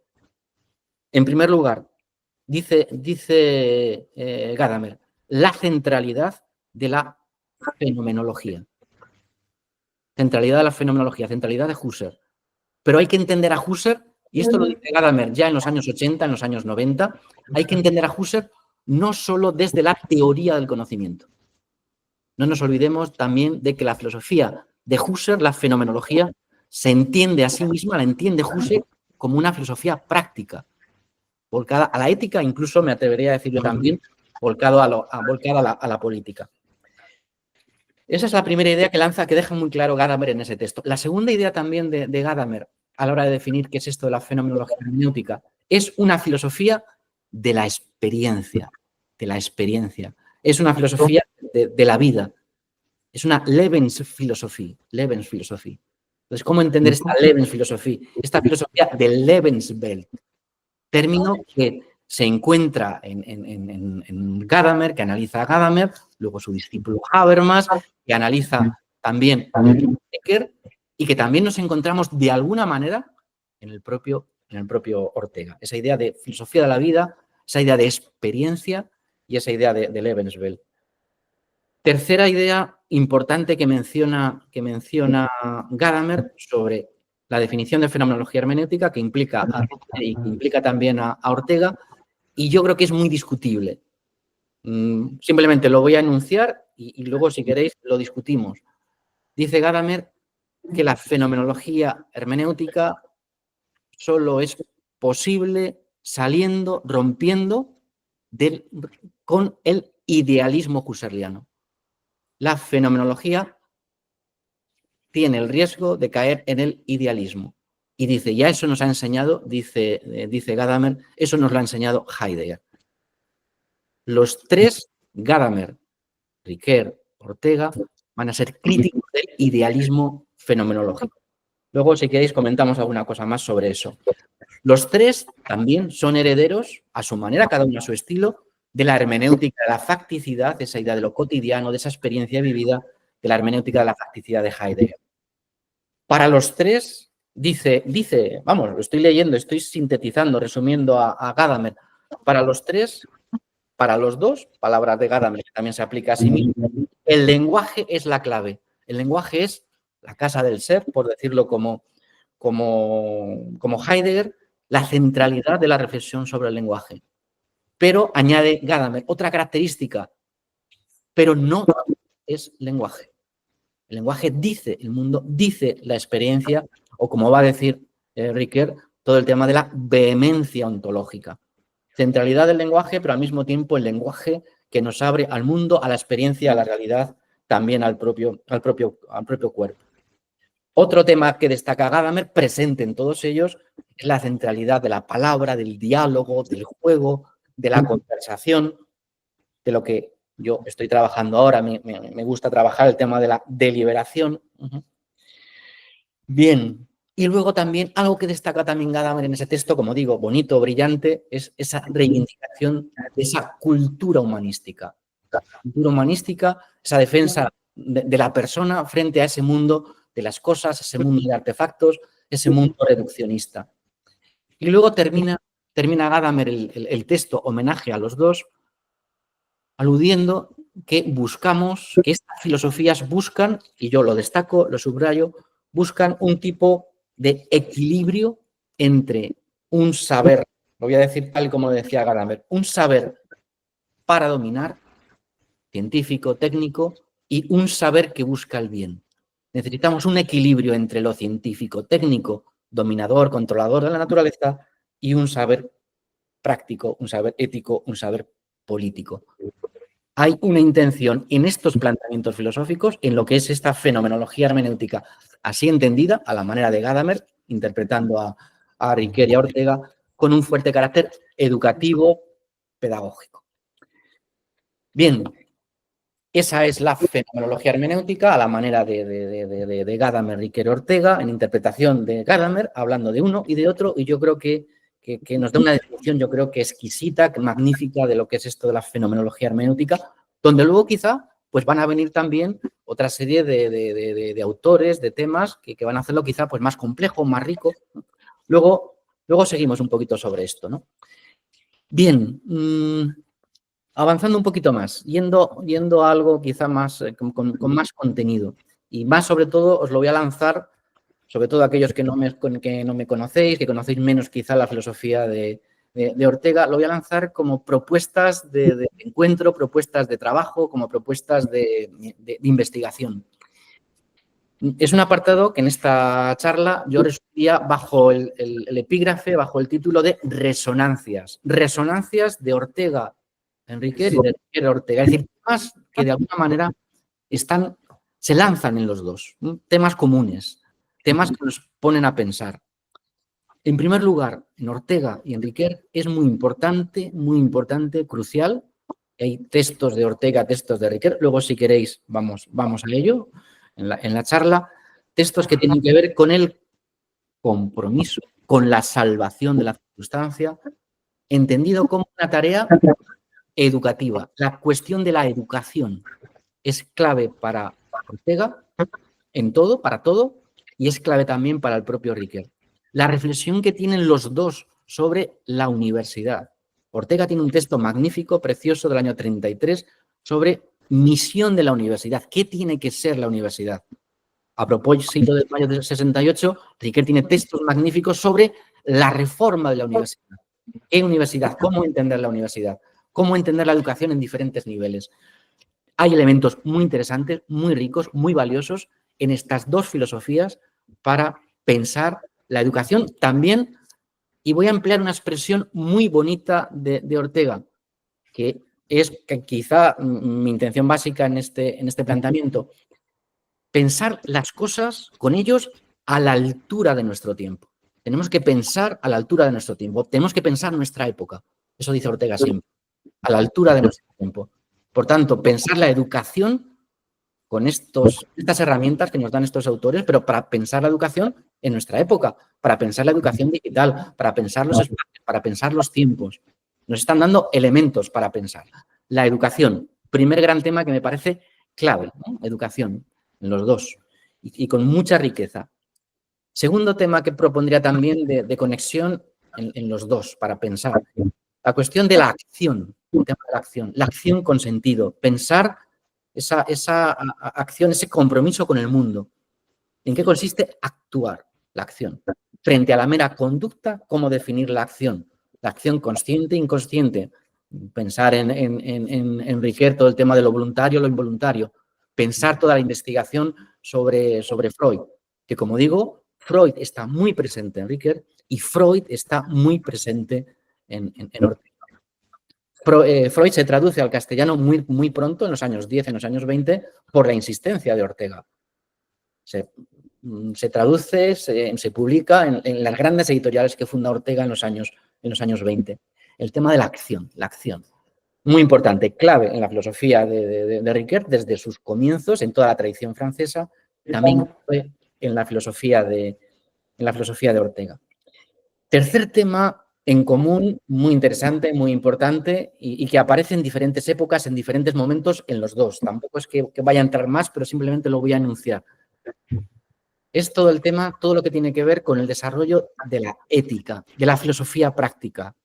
S2: En primer lugar, dice Gadamer, la centralidad de la fenomenología. Centralidad de la fenomenología, centralidad de Husserl. Pero hay que entender a Husserl, y esto lo dice Gadamer ya en los años 80, en los años 90, hay que entender a Husserl no solo desde la teoría del conocimiento. No nos olvidemos también de que la filosofía de Husserl, la fenomenología, se entiende a sí misma, la entiende Husserl como una filosofía práctica, volcada a la ética, incluso me atrevería a decir yo también, volcada a la política. Esa es la primera idea que lanza, que deja muy claro Gadamer en ese texto. La segunda idea también de Gadamer, a la hora de definir qué es esto de la fenomenología hermenéutica, es una filosofía de la experiencia, Es una filosofía de la vida. Es una Lebensphilosophie. Entonces, ¿cómo entender esta Lebensphilosophie? Esta filosofía del Lebenswelt, término que se encuentra en Gadamer, que analiza a Gadamer, luego su discípulo Habermas, que analiza también Riquer, y que también nos encontramos de alguna manera en el propio Ortega. Esa idea de filosofía de la vida, esa idea de experiencia y esa idea de Lebenswelt. Tercera idea importante que menciona Gadamer sobre la definición de fenomenología hermenéutica, que implica a Riquer y que implica también a Ortega, y yo creo que es muy discutible. Simplemente lo voy a enunciar y luego, si queréis, lo discutimos. Dice Gadamer que la fenomenología hermenéutica solo es posible rompiendo con el idealismo husserliano. La fenomenología tiene el riesgo de caer en el idealismo. Y dice, ya eso nos ha enseñado, dice Gadamer, eso nos lo ha enseñado Heidegger. Los tres, Gadamer, Riquer, Ortega, van a ser críticos del idealismo fenomenológico. Luego, si queréis, comentamos alguna cosa más sobre eso. Los tres también son herederos, a su manera, cada uno a su estilo, de la hermenéutica de la facticidad, esa idea de lo cotidiano, de esa experiencia vivida, de la hermenéutica de la facticidad de Heidegger. Para los tres, dice, vamos, lo estoy leyendo, estoy sintetizando, resumiendo a Gadamer. Para los tres, para los dos, palabras de Gadamer, que también se aplica a sí mismo, el lenguaje es la clave. El lenguaje es la casa del ser, por decirlo como Heidegger, la centralidad de la reflexión sobre el lenguaje. Pero, añade Gadamer, otra característica, pero no es lenguaje. El lenguaje dice el mundo, dice la experiencia, o como va a decir Riquer, todo el tema de la vehemencia ontológica. Centralidad del lenguaje, pero al mismo tiempo el lenguaje que nos abre al mundo, a la experiencia, a la realidad, también al propio cuerpo. Otro tema que destaca Gadamer, presente en todos ellos, es la centralidad de la palabra, del diálogo, del juego, de la conversación, de lo que yo estoy trabajando ahora. Me gusta trabajar el tema de la deliberación. Bien. Y luego también, algo que destaca también Gadamer en ese texto, como digo, bonito, brillante, es esa reivindicación de esa cultura humanística. Cultura humanística, esa defensa de la persona frente a ese mundo de las cosas, ese mundo de artefactos, ese mundo reduccionista. Y luego termina Gadamer el texto, homenaje a los dos, aludiendo que que estas filosofías buscan, y yo lo destaco, lo subrayo, buscan un tipo de equilibrio entre un saber, lo voy a decir tal como decía Gadamer, un saber para dominar, científico, técnico, y un saber que busca el bien. necesitamos un equilibrio entre lo científico, técnico, dominador, controlador de la naturaleza y un saber práctico, un saber ético, un saber político. Hay una intención en estos planteamientos filosóficos, en lo que es esta fenomenología hermenéutica, así entendida, a la manera de Gadamer, interpretando a Riquer y a Ortega, con un fuerte carácter educativo, pedagógico. Bien, esa es la fenomenología hermenéutica a la manera de Gadamer, Riquer y Ortega, en interpretación de Gadamer, hablando de uno y de otro, y yo creo que nos da una definición, yo creo que exquisita, magnífica de lo que es esto de la fenomenología hermenéutica, donde luego quizá pues van a venir también otra serie de autores, de temas que van a hacerlo quizá pues más complejo, más rico, ¿no? Luego seguimos un poquito sobre esto, ¿no? Bien, avanzando un poquito más, yendo a algo quizá más con más contenido y más sobre todo os lo voy a lanzar, sobre todo aquellos que no me conocéis, que conocéis menos quizá la filosofía de Ortega, lo voy a lanzar como propuestas de encuentro, propuestas de trabajo, como propuestas de investigación. Es un apartado que en esta charla yo resumiría bajo el epígrafe, bajo el título de resonancias. Resonancias de Ortega Enriquer y de Enriquer Ortega. Es decir, temas que de alguna manera se lanzan en los dos. Temas comunes, temas que nos ponen a pensar. En primer lugar, en Ortega y Enriquer es muy importante, crucial. Hay textos de Ortega, textos de Enriquer. Luego, si queréis, vamos a ello en la charla. Textos que tienen que ver con el compromiso, con la salvación de la circunstancia, entendido como una tarea educativa. La cuestión de la educación es clave para Ortega en todo, para todo, y es clave también para el propio Riquer. La reflexión que tienen los dos sobre la universidad. Ortega tiene un texto magnífico, precioso, del año 33, sobre misión de la universidad. ¿Qué tiene que ser la universidad? A propósito del mayo del 68, Riquer tiene textos magníficos sobre la reforma de la universidad. ¿Qué universidad? ¿Cómo entender la universidad? ¿Cómo entender la educación en diferentes niveles? Hay elementos muy interesantes, muy ricos, muy valiosos en estas dos filosofías para pensar la educación también, y voy a emplear una expresión muy bonita de Ortega, que es que quizá mi intención básica en este planteamiento, pensar las cosas con ellos a la altura de nuestro tiempo. Tenemos que pensar a la altura de nuestro tiempo, tenemos que pensar nuestra época, eso dice Ortega siempre, a la altura de nuestro tiempo. Por tanto, pensar la educación con estas herramientas que nos dan estos autores, pero para pensar la educación en nuestra época, para pensar la educación digital, para pensar los espacios, para pensar los tiempos. Nos están dando elementos para pensar. La educación, primer gran tema que me parece clave, ¿no? Educación, en los dos, y con mucha riqueza. Segundo tema que propondría también de conexión en los dos, para pensar. La cuestión de la acción, el tema de la acción con sentido, pensar esa acción, ese compromiso con el mundo. ¿En qué consiste actuar la acción? Frente a la mera conducta, ¿cómo definir la acción? La acción consciente e inconsciente. Pensar en Riquer todo el tema de lo voluntario, lo involuntario. Pensar toda la investigación sobre Freud, que como digo, Freud está muy presente en Riquer y Freud está muy presente en Ortega. Freud se traduce al castellano muy pronto, en los años 10, en los años 20, por la insistencia de Ortega. Se traduce, se publica en las grandes editoriales que funda Ortega en los años 20. El tema de la acción. Muy importante, clave en la filosofía de Riquer desde sus comienzos, en toda la tradición francesa, también en la filosofía de Ortega. Tercer tema en común, muy interesante, muy importante y que aparece en diferentes épocas, en diferentes momentos en los dos. Tampoco es que vaya a entrar más, pero simplemente lo voy a enunciar. Es todo el tema, todo lo que tiene que ver con el desarrollo de la ética, de la filosofía práctica.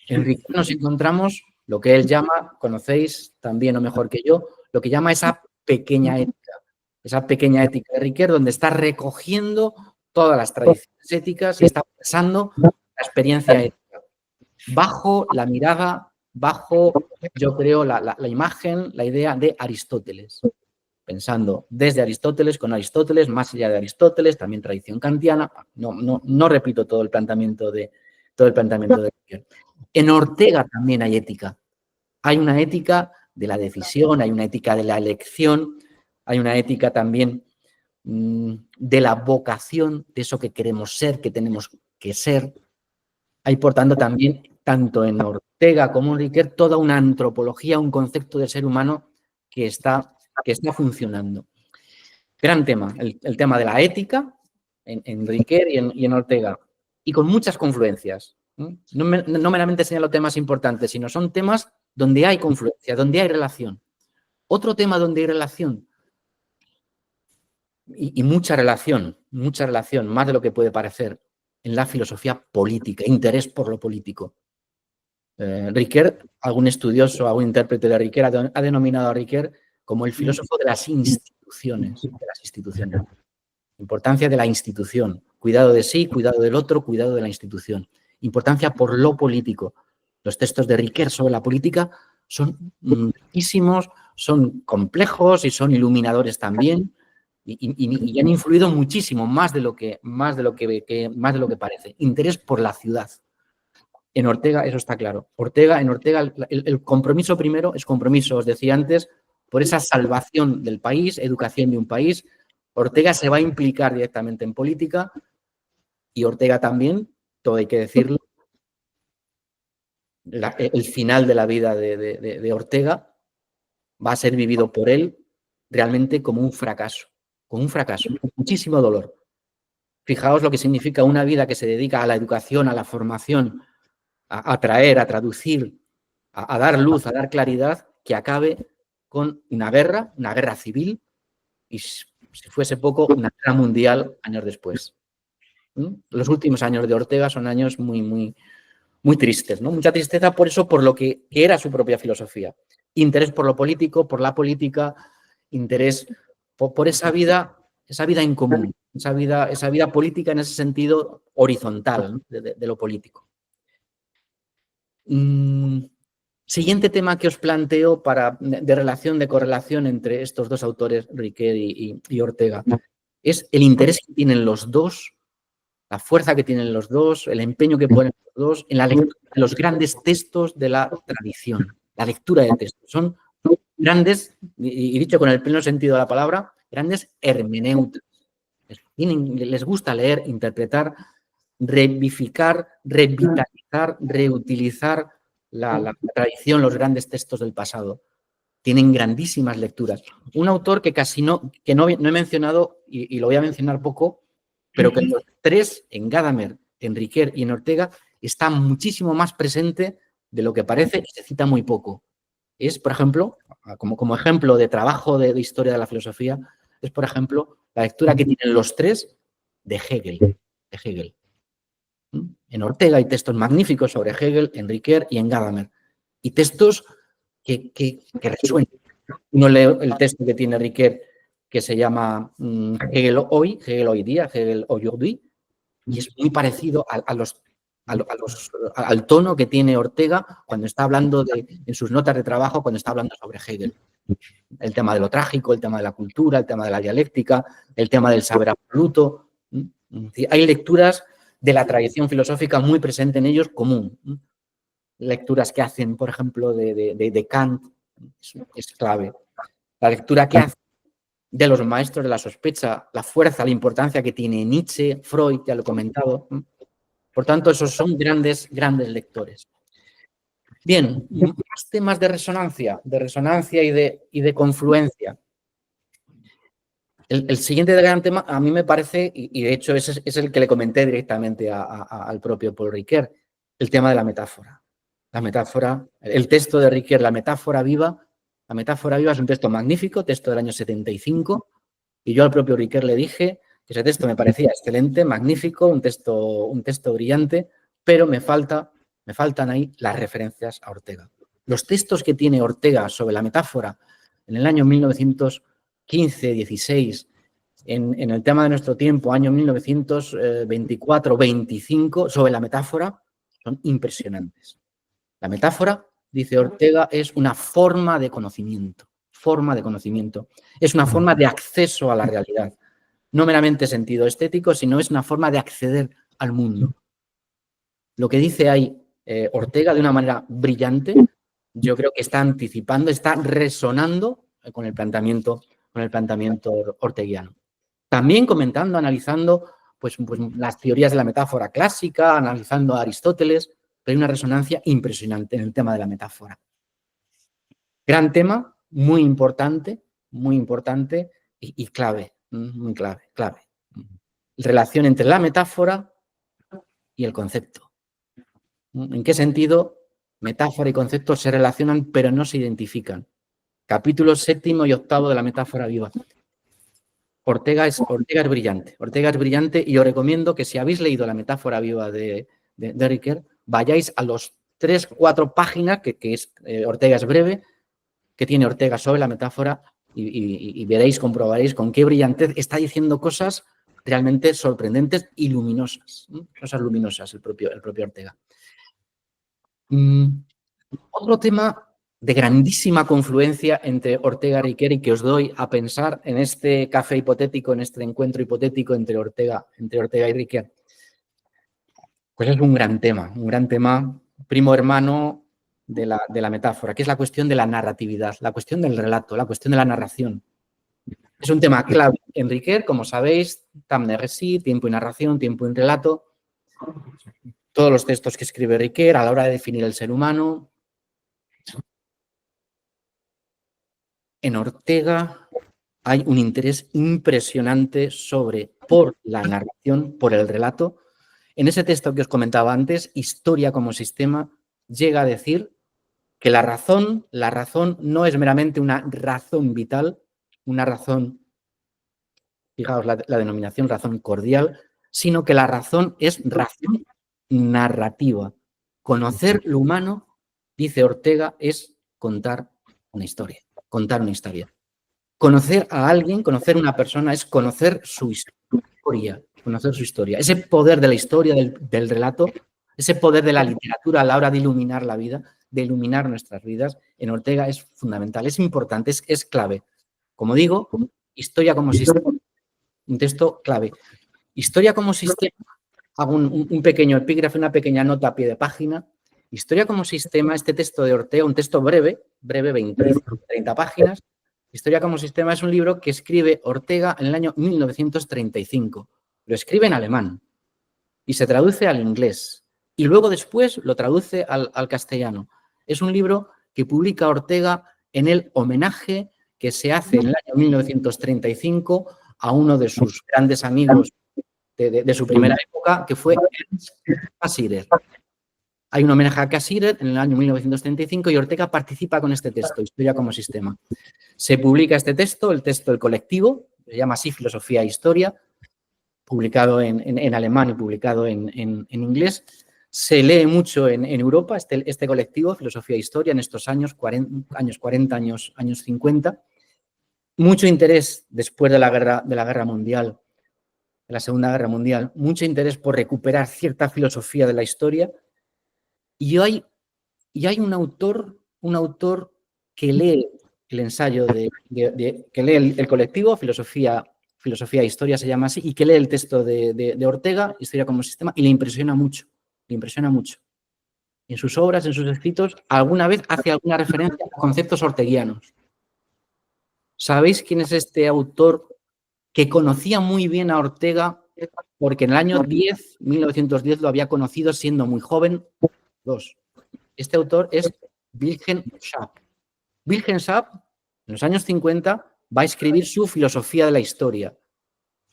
S2: En Riquer nos encontramos lo que él llama, conocéis también o mejor que yo, lo que llama esa pequeña ética de Riquer, donde está recogiendo todas las tradiciones éticas y está pensando la experiencia ética. Bajo la mirada, bajo, yo creo, la imagen, la idea de Aristóteles. pensando desde Aristóteles, con Aristóteles, más allá de Aristóteles, también tradición kantiana. No repito todo el planteamiento de Riquer. En Ortega también hay ética. Hay una ética de la decisión, hay una ética de la elección, hay una ética también de la vocación, de eso que queremos ser, que tenemos que ser. Hay, por tanto, también, tanto en Ortega como en Riquer, toda una antropología, un concepto de ser humano que está funcionando. Gran tema, el tema de la ética en Riquer y en Ortega, y con muchas confluencias. No meramente señalo temas importantes, sino son temas donde hay confluencia, donde hay relación. Otro tema donde hay relación, y mucha relación, más de lo que puede parecer, en la filosofía política, interés por lo político. Riquer, algún estudioso, algún intérprete de Riquer ha denominado a Riquer como el filósofo de las instituciones. Importancia de la institución. Cuidado de sí, cuidado del otro, cuidado de la institución. Importancia por lo político. Los textos de Riquer sobre la política son riquísimos, son complejos y son iluminadores también. Y han influido muchísimo, más de lo que parece. Interés por la ciudad. En Ortega eso está claro. En Ortega el compromiso primero es compromiso, os decía antes, por esa salvación del país, educación de un país. Ortega se va a implicar directamente en política y Ortega también, todo hay que decirlo, el final de la vida de Ortega va a ser vivido por él realmente como un fracaso, con muchísimo dolor. Fijaos lo que significa una vida que se dedica a la educación, a la formación, a traer, a traducir, a dar luz, a dar claridad, que acabe con una guerra civil y, si fuese poco, una guerra mundial años después. Los últimos años de Ortega son años muy, muy, muy tristes, ¿no? Mucha tristeza por eso, por lo que era su propia filosofía. Interés por lo político, por la política, interés por esa vida en común, esa vida política en ese sentido horizontal, ¿no? de lo político. Siguiente tema que os planteo de relación, de correlación entre estos dos autores, Riquer y Ortega, es el interés que tienen los dos, la fuerza que tienen los dos, el empeño que ponen los dos en la lectura de los grandes textos de la tradición, la lectura de textos. Son grandes, y dicho con el pleno sentido de la palabra, grandes hermeneutas. Les gusta leer, interpretar, revivificar, revitalizar, reutilizar la tradición, los grandes textos del pasado. Tienen grandísimas lecturas. Un autor que casi no he mencionado, y lo voy a mencionar poco, pero que los tres, en Gadamer, en Riquer y en Ortega, está muchísimo más presente de lo que parece y se cita muy poco. Es, por ejemplo, como ejemplo de trabajo de historia de la filosofía, es, por ejemplo, la lectura que tienen los tres de Hegel. En Ortega hay textos magníficos sobre Hegel, en Riquer y en Gadamer. Y textos que resuenan. Uno lee el texto que tiene Riquer, que se llama Hegel hoy día, Hegel aujourd'hui, y es muy parecido al tono que tiene Ortega cuando está hablando en sus notas de trabajo, cuando está hablando sobre Hegel. El tema de lo trágico, el tema de la cultura, el tema de la dialéctica, el tema del saber absoluto. Hay lecturas de la tradición filosófica muy presente en ellos, común. Lecturas que hacen, por ejemplo, de Kant, es clave. La lectura que hacen de los maestros de la sospecha, la fuerza, la importancia que tiene Nietzsche, Freud, ya lo he comentado. Por tanto, esos son grandes lectores. Bien, más temas de resonancia y de confluencia. El siguiente gran tema, a mí me parece, y de hecho es el que le comenté directamente al propio Paul Riquer, el tema de la metáfora. La metáfora, el texto de Riquer, La metáfora viva. La metáfora viva es un texto magnífico, texto del año 75, y yo al propio Riquer le dije que ese texto me parecía excelente, magnífico, un texto brillante, pero me faltan ahí las referencias a Ortega. Los textos que tiene Ortega sobre la metáfora en el año 1915-16, en el tema de nuestro tiempo, año 1924-25, sobre la metáfora, son impresionantes. La metáfora, dice Ortega, es una forma de conocimiento. forma de conocimiento, es una forma de acceso a la realidad. No meramente sentido estético, sino es una forma de acceder al mundo. Lo que dice ahí Ortega de una manera brillante, yo creo que está anticipando, está resonando con el planteamiento orteguiano. También comentando, analizando pues las teorías de la metáfora clásica, analizando a Aristóteles, pero hay una resonancia impresionante en el tema de la metáfora. Gran tema, muy importante y clave, muy clave. Relación entre la metáfora y el concepto. ¿En qué sentido metáfora y concepto se relacionan pero no se identifican? Capítulos 7 y 8 de la metáfora viva. Ortega es brillante y os recomiendo que si habéis leído la metáfora viva de Riquer, vayáis a los 3-4 páginas, que es Ortega es breve, que tiene Ortega sobre la metáfora y veréis, comprobaréis con qué brillantez está diciendo cosas realmente sorprendentes y luminosas. Cosas luminosas el propio Ortega. Otro tema de grandísima confluencia entre Ortega y Riquer y que os doy a pensar en este café hipotético, en este encuentro hipotético entre Ortega y Riquer. Pues es un gran tema, primo hermano de la metáfora, que es la cuestión de la narratividad, la cuestión del relato, la cuestión de la narración. Es un tema clave en Riquer, como sabéis, temps de récit, tiempo y narración, tiempo y relato. Todos los textos que escribe Riquer a la hora de definir el ser humano. En Ortega hay un interés impresionante por la narración, por el relato. En ese texto que os comentaba antes, Historia como sistema, llega a decir que la razón no es meramente una razón vital, una razón, fijaos la denominación razón cordial, sino que la razón es razón narrativa. Conocer lo humano, dice Ortega, es contar una historia. Conocer a alguien, conocer a una persona es conocer su historia, Ese poder de la historia, del relato, ese poder de la literatura a la hora de iluminar la vida, de iluminar nuestras vidas, en Ortega es fundamental, es importante, es clave. Como digo, historia como sistema, un texto clave. Historia como sistema, hago un pequeño epígrafe, una pequeña nota a pie de página. Historia como sistema, este texto de Ortega, un texto breve, 20-30 páginas. Historia como sistema es un libro que escribe Ortega en el año 1935. Lo escribe en alemán y se traduce al inglés. Y luego después lo traduce al castellano. Es un libro que publica Ortega en el homenaje que se hace en el año 1935 a uno de sus grandes amigos de su primera época, que fue Ernst Cassirer. Hay un homenaje a Cassirer en el año 1935 y Ortega participa con este texto, Historia como sistema. Se publica este texto, el texto del colectivo, se llama así Filosofía e Historia, publicado en alemán y publicado en inglés. Se lee mucho en Europa este colectivo, Filosofía e Historia, en estos años 40, años 50. Mucho interés después de la Guerra Mundial, de la Segunda Guerra Mundial, mucho interés por recuperar cierta filosofía de la historia. Y hay un autor que lee el ensayo, que lee el colectivo, Filosofía e Historia se llama así, y que lee el texto de Ortega, Historia como sistema, y le impresiona mucho. En sus obras, en sus escritos, alguna vez hace alguna referencia a conceptos orteguianos. ¿Sabéis quién es este autor que conocía muy bien a Ortega? Porque en el año 1910 lo había conocido siendo muy joven. Este autor es Wilhelm Schaap. Wilhelm Schaap, en los años 50, va a escribir su Filosofía de la Historia,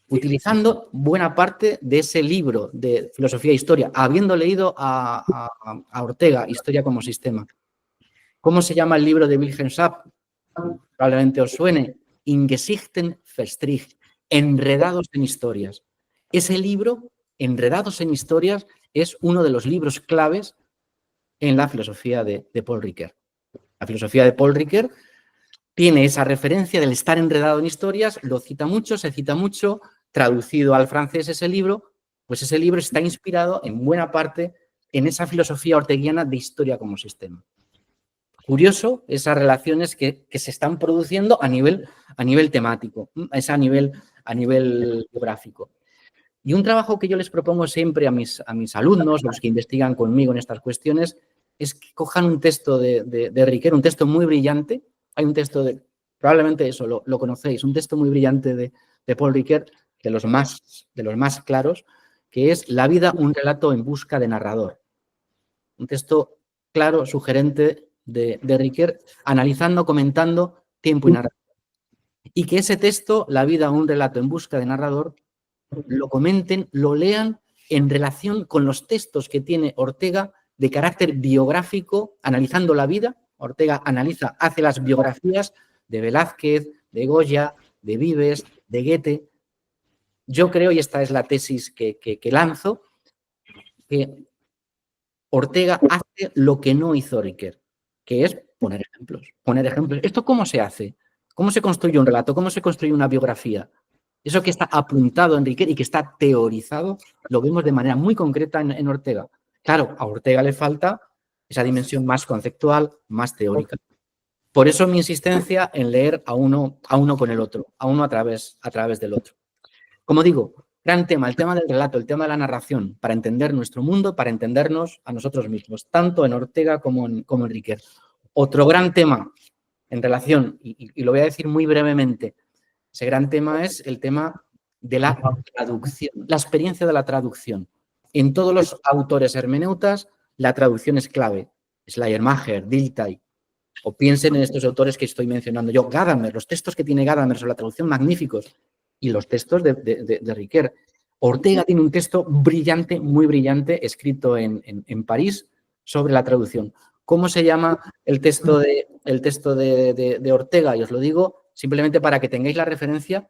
S2: utilizando buena parte de ese libro de Filosofía e Historia, habiendo leído a Ortega, Historia como sistema. ¿Cómo se llama el libro de Wilhelm Schaap? Probablemente os suene. In Geschichten verstrickt, Enredados en Historias. Ese libro, Enredados en Historias, es uno de los libros claves en la filosofía de Paul Ricoeur. La filosofía de Paul Ricoeur tiene esa referencia del estar enredado en historias, se cita mucho, traducido al francés ese libro, pues ese libro está inspirado en buena parte en esa filosofía orteguiana de historia como sistema. curioso esas relaciones que se están produciendo a nivel temático, es a nivel geográfico. Y un trabajo que yo les propongo siempre a mis alumnos, los que investigan conmigo en estas cuestiones, es que cojan un texto de Riquer, un texto muy brillante. Hay un texto probablemente eso lo conocéis, un texto muy brillante de Paul Riquer, de los más claros, que es La vida, un relato en busca de narrador. Un texto claro, sugerente de Riquer, analizando, comentando tiempo y narración. Y que ese texto, La vida, un relato en busca de narrador, lo comenten, lo lean en relación con los textos que tiene Ortega de carácter biográfico, analizando la vida. Ortega hace las biografías de Velázquez, de Goya, de Vives, de Goethe. Yo creo, y esta es la tesis que lanzo, que Ortega hace lo que no hizo Riquer, que es poner ejemplos. ¿Esto cómo se hace? ¿Cómo se construye un relato? ¿Cómo se construye una biografía? Eso que está apuntado en Riquer y que está teorizado, lo vemos de manera muy concreta en Ortega. Claro, a Ortega le falta esa dimensión más conceptual, más teórica. Por eso mi insistencia en leer a uno con el otro, a uno a través del otro. Como digo, gran tema, el tema del relato, el tema de la narración, para entender nuestro mundo, para entendernos a nosotros mismos, tanto en Ortega como en Riquer. Otro gran tema en relación, y lo voy a decir muy brevemente, ese gran tema es el tema de la traducción, la experiencia de la traducción. En todos los autores hermeneutas, la traducción es clave. Schleiermacher, Dilthey, o piensen en estos autores que estoy mencionando yo. Gadamer, los textos que tiene Gadamer sobre la traducción, magníficos. Y los textos de Riquer. Ortega tiene un texto brillante, muy brillante, escrito en París sobre la traducción. ¿Cómo se llama el texto de Ortega? Y os lo digo simplemente para que tengáis la referencia,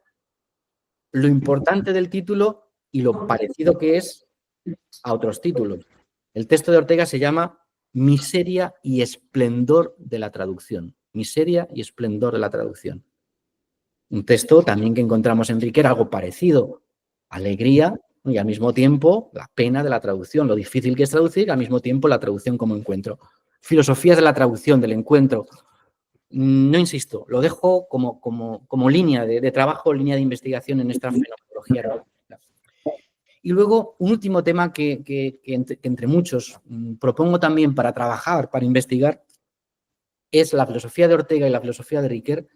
S2: lo importante del título y lo parecido que es a otros títulos. El texto de Ortega se llama Miseria y esplendor de la traducción. Miseria y esplendor de la traducción. Un texto también que encontramos en Riquer, algo parecido. Alegría y al mismo tiempo la pena de la traducción, lo difícil que es traducir, al mismo tiempo la traducción como encuentro. Filosofías de la traducción, del encuentro. No insisto, lo dejo como línea de trabajo, línea de investigación en esta fenomenología. Y luego, un último tema que entre muchos propongo también para trabajar, para investigar, es la filosofía de Ortega y la filosofía de Riquer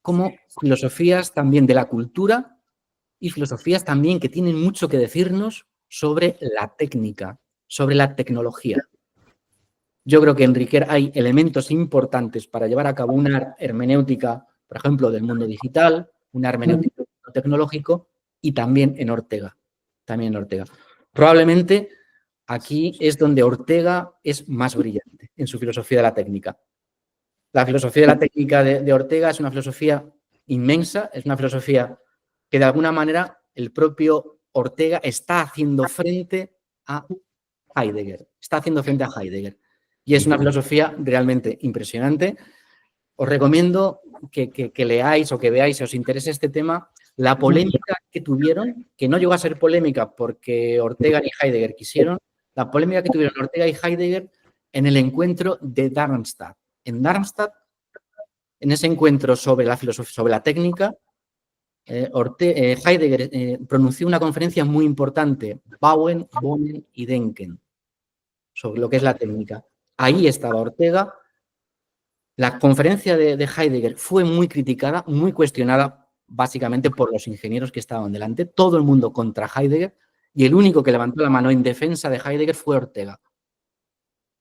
S2: como filosofías también de la cultura y filosofías también que tienen mucho que decirnos sobre la técnica, sobre la tecnología. Yo creo que en Riquer hay elementos importantes para llevar a cabo una hermenéutica, por ejemplo, del mundo digital, una hermenéutica tecnológico, y también en Ortega. Probablemente aquí es donde Ortega es más brillante en su filosofía de la técnica. La filosofía de la técnica de Ortega es una filosofía inmensa, es una filosofía que de alguna manera el propio Ortega está haciendo frente a Heidegger. Y es una filosofía realmente impresionante. Os recomiendo que leáis o que veáis, si os interesa este tema, la polémica que tuvieron, que no llegó a ser polémica porque Ortega ni Heidegger quisieron, la polémica que tuvieron Ortega y Heidegger en el encuentro de Darmstadt. En Darmstadt, en ese encuentro sobre la filosofía, sobre la técnica, Heidegger pronunció una conferencia muy importante, Bauen, Bohnen y Denken, sobre lo que es la técnica. Ahí estaba Ortega. La conferencia de Heidegger fue muy criticada, muy cuestionada, básicamente por los ingenieros que estaban delante, todo el mundo contra Heidegger, y el único que levantó la mano en defensa de Heidegger fue Ortega,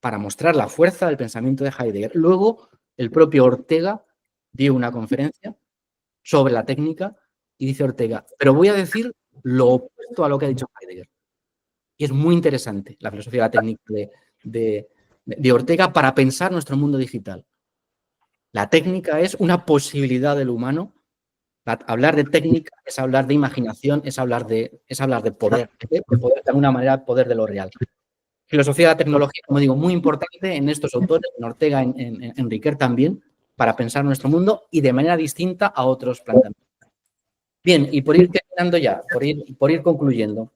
S2: para mostrar la fuerza del pensamiento de Heidegger. Luego, el propio Ortega dio una conferencia sobre la técnica y dice Ortega, pero voy a decir lo opuesto a lo que ha dicho Heidegger. Y es muy interesante la filosofía de la técnica de Ortega para pensar nuestro mundo digital. La técnica es una posibilidad del humano. Hablar de técnica es hablar de imaginación, es hablar de poder, de alguna manera, poder de lo real. Filosofía de la tecnología, como digo, muy importante en estos autores, en Ortega, en Riquer también, para pensar nuestro mundo y de manera distinta a otros planteamientos. Bien, y por ir terminando ya, por ir concluyendo.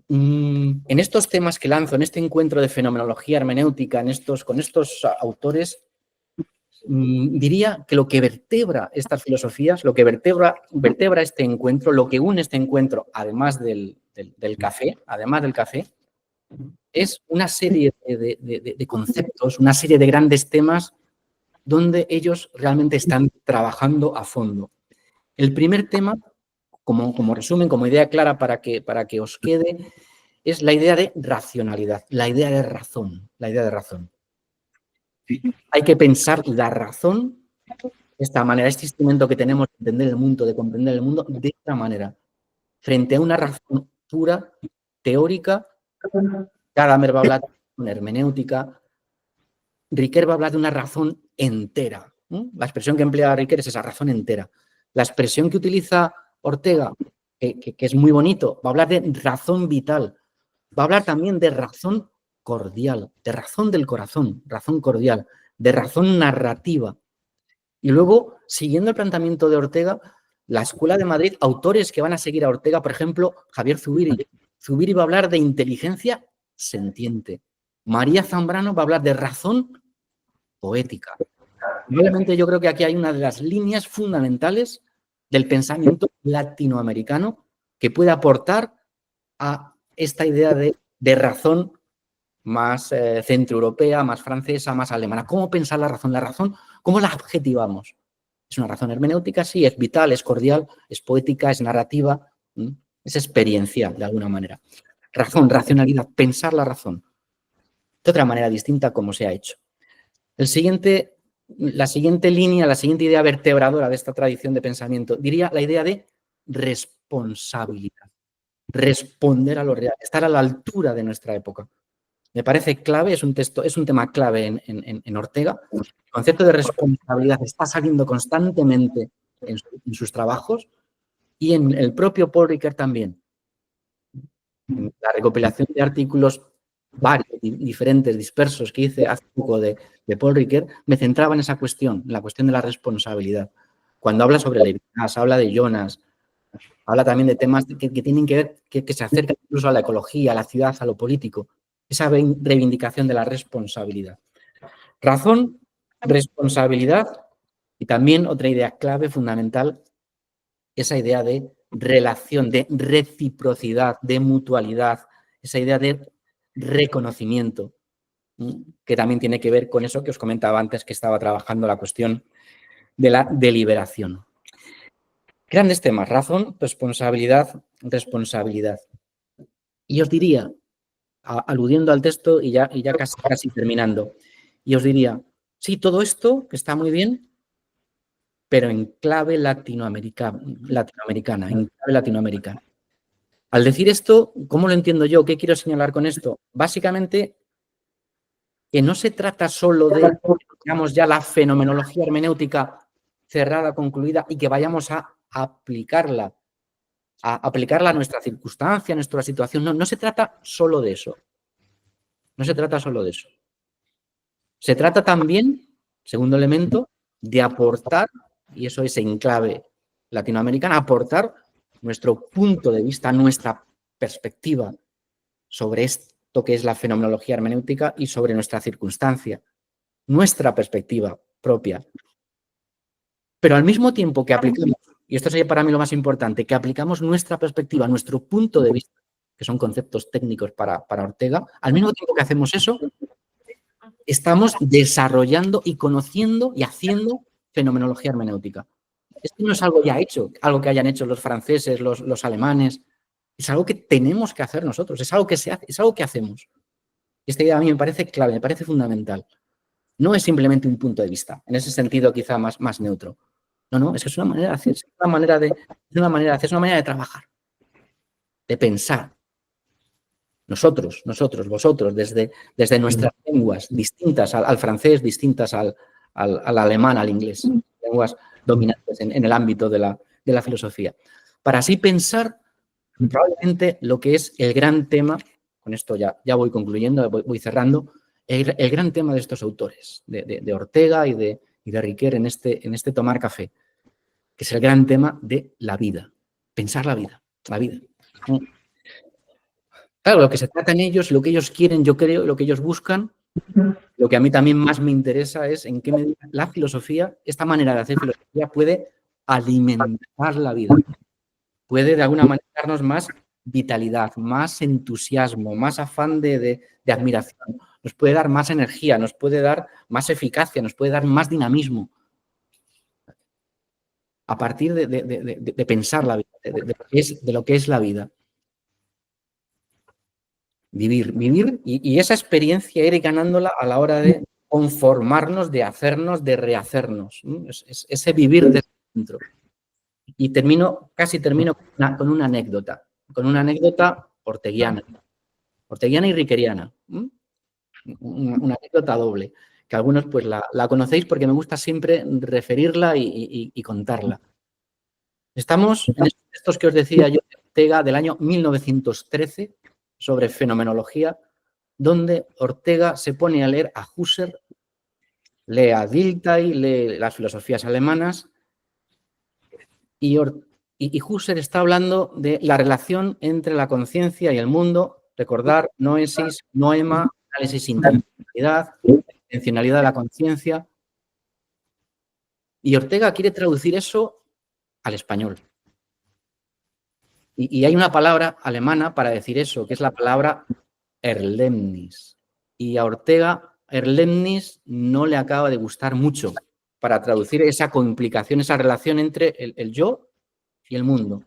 S2: En estos temas que lanzo, en este encuentro de fenomenología hermenéutica, con estos autores, diría que lo que vertebra estas filosofías, lo que vertebra este encuentro, lo que une este encuentro, además del café, es una serie de conceptos, una serie de grandes temas donde ellos realmente están trabajando a fondo. El primer tema, como resumen, como idea clara para que os quede, es la idea de racionalidad, la idea de razón. Hay que pensar la razón de esta manera, este instrumento que tenemos de entender el mundo, de comprender el mundo, de esta manera, frente a una razón pura, teórica. Gadamer va a hablar de una hermenéutica, Riquer va a hablar de una razón entera. La expresión que emplea Riquer es esa razón entera. La expresión que utiliza Ortega, que es muy bonito, va a hablar de razón vital, va a hablar también de razón cordial, de razón del corazón, razón cordial, de razón narrativa. Y luego, siguiendo el planteamiento de Ortega, la Escuela de Madrid, autores que van a seguir a Ortega, por ejemplo, Javier Zubiri. Zubiri va a hablar de inteligencia sentiente. María Zambrano va a hablar de razón poética. Probablemente yo creo que aquí hay una de las líneas fundamentales del pensamiento latinoamericano que puede aportar a esta idea de razón más centroeuropea, más francesa, más alemana. ¿Cómo pensar la razón? La razón, ¿cómo la adjetivamos? Es una razón hermenéutica, sí, es vital, es cordial, es poética, es narrativa, es experiencial de alguna manera. Razón, racionalidad, pensar la razón. De otra manera distinta como se ha hecho. La siguiente línea, la siguiente idea vertebradora de esta tradición de pensamiento, diría la idea de responsabilidad. Responder a lo real, estar a la altura de nuestra época. Me parece clave, es un tema clave en Ortega. El concepto de responsabilidad está saliendo constantemente en sus trabajos y en el propio Paul Ricoeur también. En la recopilación de artículos varios, diferentes, dispersos que hice hace poco de Paul Ricoeur, me centraba en esa cuestión, en la cuestión de la responsabilidad. Cuando habla sobre Levinas, habla de Jonas, habla también de temas que tienen que ver, que se acercan incluso a la ecología, a la ciudad, a lo político. Esa reivindicación de la responsabilidad. Razón, responsabilidad y también otra idea clave, fundamental, esa idea de relación, de reciprocidad, de mutualidad, esa idea de reconocimiento, que también tiene que ver con eso que os comentaba antes que estaba trabajando la cuestión de la deliberación. Grandes temas, razón, responsabilidad. Y os diría, aludiendo al texto y ya casi terminando, y os diría, sí, todo esto que está muy bien, pero en clave latinoamericana, en clave latinoamericana. Al decir esto, ¿cómo lo entiendo yo? ¿Qué quiero señalar con esto? Básicamente, que no se trata solo de, digamos, ya la fenomenología hermenéutica cerrada, concluida, y que vayamos a aplicarla a nuestra circunstancia, a nuestra situación. No se trata solo de eso. No se trata solo de eso. Se trata también, segundo elemento, de aportar, y eso es en clave latinoamericana, aportar nuestro punto de vista, nuestra perspectiva sobre esto que es la fenomenología hermenéutica y sobre nuestra circunstancia, nuestra perspectiva propia. Pero al mismo tiempo que aplicamos, y esto sería para mí lo más importante, que aplicamos nuestra perspectiva, nuestro punto de vista, que son conceptos técnicos para Ortega, al mismo tiempo que hacemos eso, estamos desarrollando y conociendo y haciendo fenomenología hermenéutica. Esto no es algo ya hecho, algo que hayan hecho los franceses, los alemanes. Es algo que tenemos que hacer nosotros, es algo que se hace, es algo que hacemos. Esta idea a mí me parece clave, me parece fundamental. No es simplemente un punto de vista, en ese sentido quizá más neutro. No, es que es una manera de hacer, es una manera de hacer, es una manera de trabajar, de pensar. Nosotros, vosotros, desde nuestras lenguas distintas al francés, distintas al alemán, al inglés, lenguas dominantes en el ámbito de la filosofía. Para así pensar probablemente lo que es el gran tema, con esto ya voy concluyendo, voy cerrando, el gran tema de estos autores, de Ortega y de Riquer en este tomar café, que es el gran tema de la vida, pensar la vida. Claro, lo que se trata en ellos, lo que ellos quieren, yo creo, lo que ellos buscan, lo que a mí también más me interesa es en qué medida la filosofía, esta manera de hacer filosofía puede alimentar la vida, puede de alguna manera darnos más vitalidad, más entusiasmo, más afán de admiración, nos puede dar más energía, nos puede dar más eficacia, nos puede dar más dinamismo a partir de pensar la vida, de lo que es la vida. Vivir y esa experiencia ir ganándola a la hora de conformarnos, de hacernos, de rehacernos. Es ese vivir desde dentro. Y casi termino con una anécdota orteguiana y rickeriana. Una anécdota doble, que algunos pues la conocéis porque me gusta siempre referirla y contarla. Estamos en estos textos que os decía yo de Ortega del año 1913 sobre fenomenología, donde Ortega se pone a leer a Husserl, lee a Dilthey, lee las filosofías alemanas y Husserl está hablando de la relación entre la conciencia y el mundo, recordar, noesis, noema, análisis intencionalidad, intencionalidad de la conciencia. Y Ortega quiere traducir eso al español. Y hay una palabra alemana para decir eso, que es la palabra Erlebnis. Y a Ortega, Erlebnis no le acaba de gustar mucho para traducir esa complicación, esa relación entre el yo y el mundo.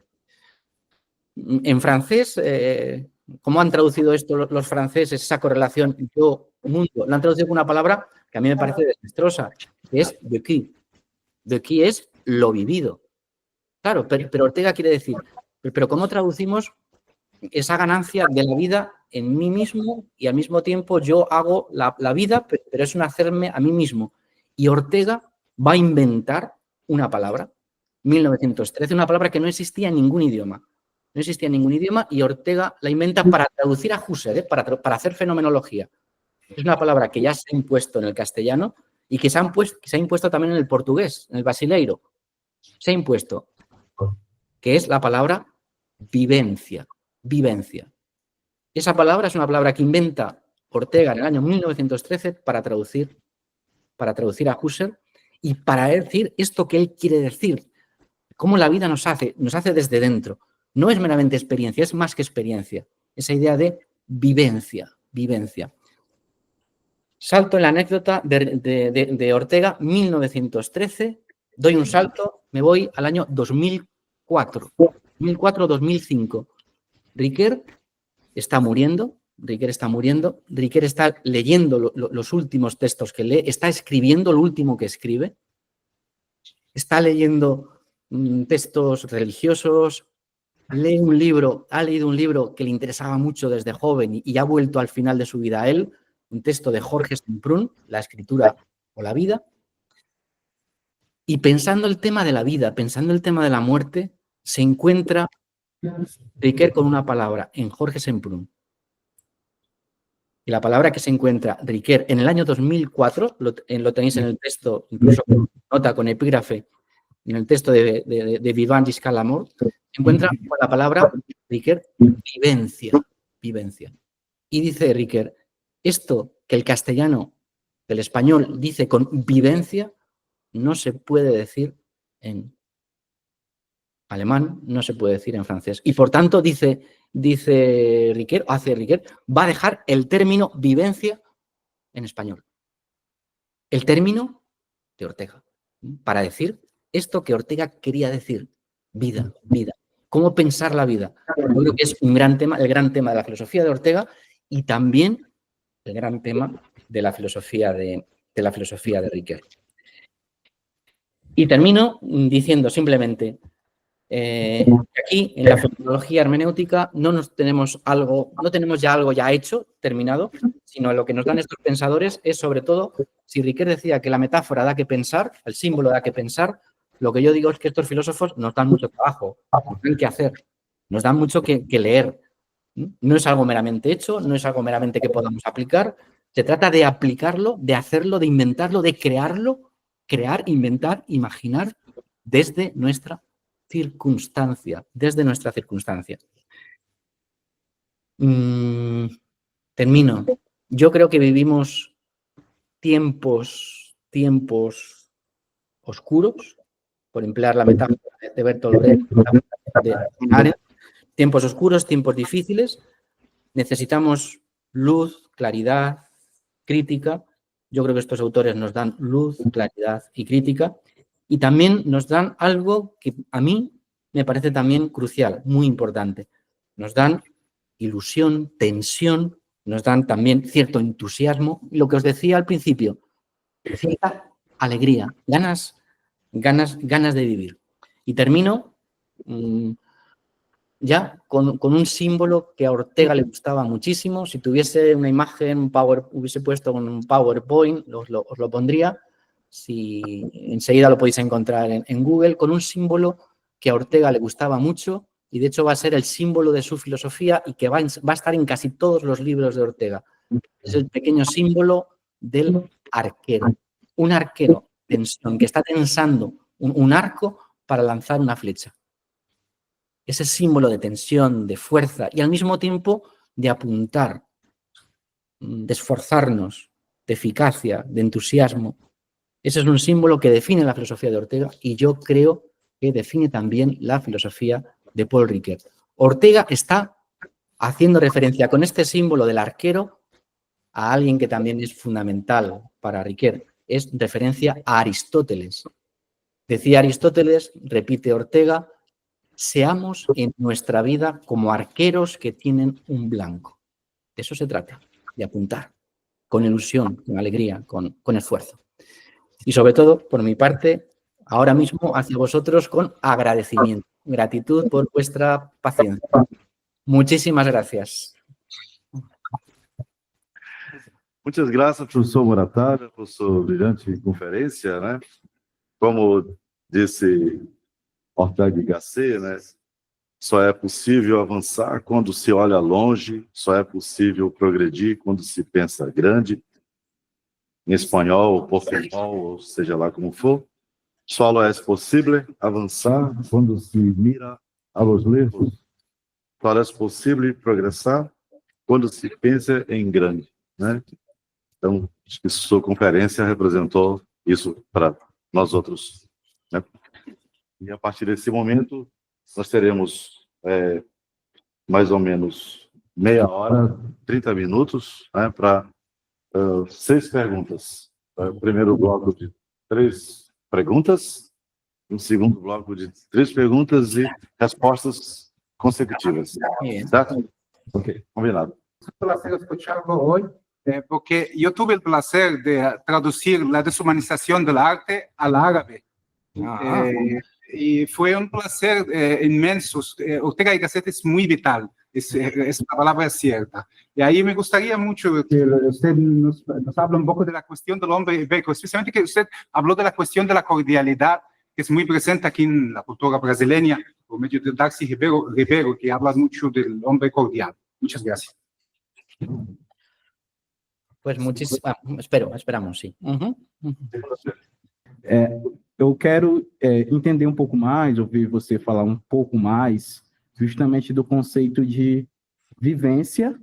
S2: En francés, ¿cómo han traducido esto los franceses, esa correlación yo-mundo? Lo han traducido con una palabra que a mí me parece desastrosa, que es vécu. Vécu es lo vivido. Claro, pero Ortega quiere decir, pero ¿cómo traducimos esa ganancia de la vida en mí mismo y al mismo tiempo yo hago la vida, pero es un hacerme a mí mismo? Y Ortega va a inventar una palabra, 1913, una palabra que no existía en ningún idioma. No existía en ningún idioma y Ortega la inventa para traducir a Husserl, para hacer fenomenología. Es una palabra que ya se ha impuesto en el castellano y que se ha impuesto también en el portugués, en el brasileiro. Se ha impuesto, que es la palabra vivencia. Vivencia. Esa palabra es una palabra que inventa Ortega en el año 1913 para traducir a Husserl y para decir esto que él quiere decir. Cómo la vida nos hace desde dentro. No es meramente experiencia, es más que experiencia. Esa idea de vivencia. Salto en la anécdota de Ortega, 1913, doy un salto, me voy al año 2004, 2004-2005. Riquer está muriendo, Riquer está leyendo los últimos textos que lee, está escribiendo lo último que escribe, está leyendo textos religiosos, ha leído un libro que le interesaba mucho desde joven y ha vuelto al final de su vida a él, un texto de Jorge Semprún, La escritura o la vida, y pensando el tema de la vida, pensando el tema de la muerte, se encuentra Riquer con una palabra en Jorge Semprún. Y la palabra que se encuentra Riquer en el año 2004, lo tenéis en el texto, incluso con nota, con epígrafe, en el texto de Vivant jusqu'à la mort, se encuentra con la palabra Riquer, vivencia. Y dice Riquer, esto que el castellano, el español dice con vivencia, no se puede decir en alemán, no se puede decir en francés. Y por tanto, dice Riquer, va a dejar el término vivencia en español. El término de Ortega, para decir esto que Ortega quería decir, vida. ¿Cómo pensar la vida? Yo creo que es un gran tema, el gran tema de la filosofía de Ortega y también el gran tema de la filosofía de Riquer. Y termino diciendo simplemente aquí en la fenomenología hermenéutica no tenemos ya algo ya hecho, terminado, sino lo que nos dan estos pensadores es sobre todo, si Riquer decía que la metáfora da que pensar, el símbolo da que pensar, lo que yo digo es que estos filósofos nos dan mucho trabajo, nos dan que hacer, nos dan mucho que leer. No es algo meramente hecho, no es algo meramente que podamos aplicar, se trata de aplicarlo, de hacerlo, de inventarlo, de crearlo, crear, inventar, imaginar desde nuestra circunstancia. Termino. Yo creo que vivimos tiempos oscuros, por emplear la metáfora de Bertolt Brecht, de Arendt, tiempos oscuros, tiempos difíciles. Necesitamos luz, claridad, crítica. Yo creo que estos autores nos dan luz, claridad y crítica. Y también nos dan algo que a mí me parece también crucial, muy importante. Nos dan ilusión, tensión, nos dan también cierto entusiasmo. Y lo que os decía al principio, cierta alegría, ganas de vivir. Y termino ya con un símbolo que a Ortega le gustaba muchísimo. Si tuviese una imagen, hubiese puesto con un PowerPoint, os lo pondría. Si enseguida lo podéis encontrar en Google, con un símbolo que a Ortega le gustaba mucho y de hecho va a ser el símbolo de su filosofía y que va a estar en casi todos los libros de Ortega. Es el pequeño símbolo del arquero. Un arquero tensión, que está tensando un arco para lanzar una flecha. Ese símbolo de tensión, de fuerza y al mismo tiempo de apuntar, de esforzarnos, de eficacia, de entusiasmo. Ese es un símbolo que define la filosofía de Ortega y yo creo que define también la filosofía de Paul Ricoeur. Ortega está haciendo referencia con este símbolo del arquero a alguien que también es fundamental para Ricoeur. Es referencia a Aristóteles. Decía Aristóteles, repite Ortega, seamos en nuestra vida como arqueros que tienen un blanco. De eso se trata, de apuntar, con ilusión, con alegría, con esfuerzo. Y sobre todo, por mi parte, ahora mismo hacia vosotros con agradecimiento, gratitud por vuestra paciencia. Muchísimas gracias.
S1: Muitas graças, professor Moratalha, por sua brilhante conferência, né? Como disse Ortega y Gasset, né? Só é possível avançar quando se olha longe, só é possível progredir quando se pensa grande, em espanhol, ou portunhol, ou seja lá como for. Solo é possível avançar quando se mira a los lejos. Só é possível progressar quando se pensa em grande, né? Então, acho que sua conferência representou isso para nós outros, né? E a partir desse momento, nós teremos mais ou menos meia hora, 30 minutos, né, para 6 perguntas. O primeiro bloco de 3 perguntas, um segundo bloco de 3 perguntas e respostas consecutivas. Certo? Ok, combinado.
S3: Es un placer escucharlo hoy, porque yo tuve el placer de traducir La deshumanización del arte al árabe. Y fue un placer inmenso. Ortega y Gasset es muy vital, la palabra es cierta. Y ahí me gustaría mucho que usted nos hable un poco de la cuestión del hombre ibérico, especialmente que usted habló de la cuestión de la cordialidad, que es muy presente aquí en la cultura brasileña, por medio de Darcy Ribeiro, que habla mucho del hombre cordial. Muchas gracias.
S2: Pues esperamos, sí.
S4: Eu quero entender um pouco mais, ouvir você falar um pouco mais, justamente do conceito de vivência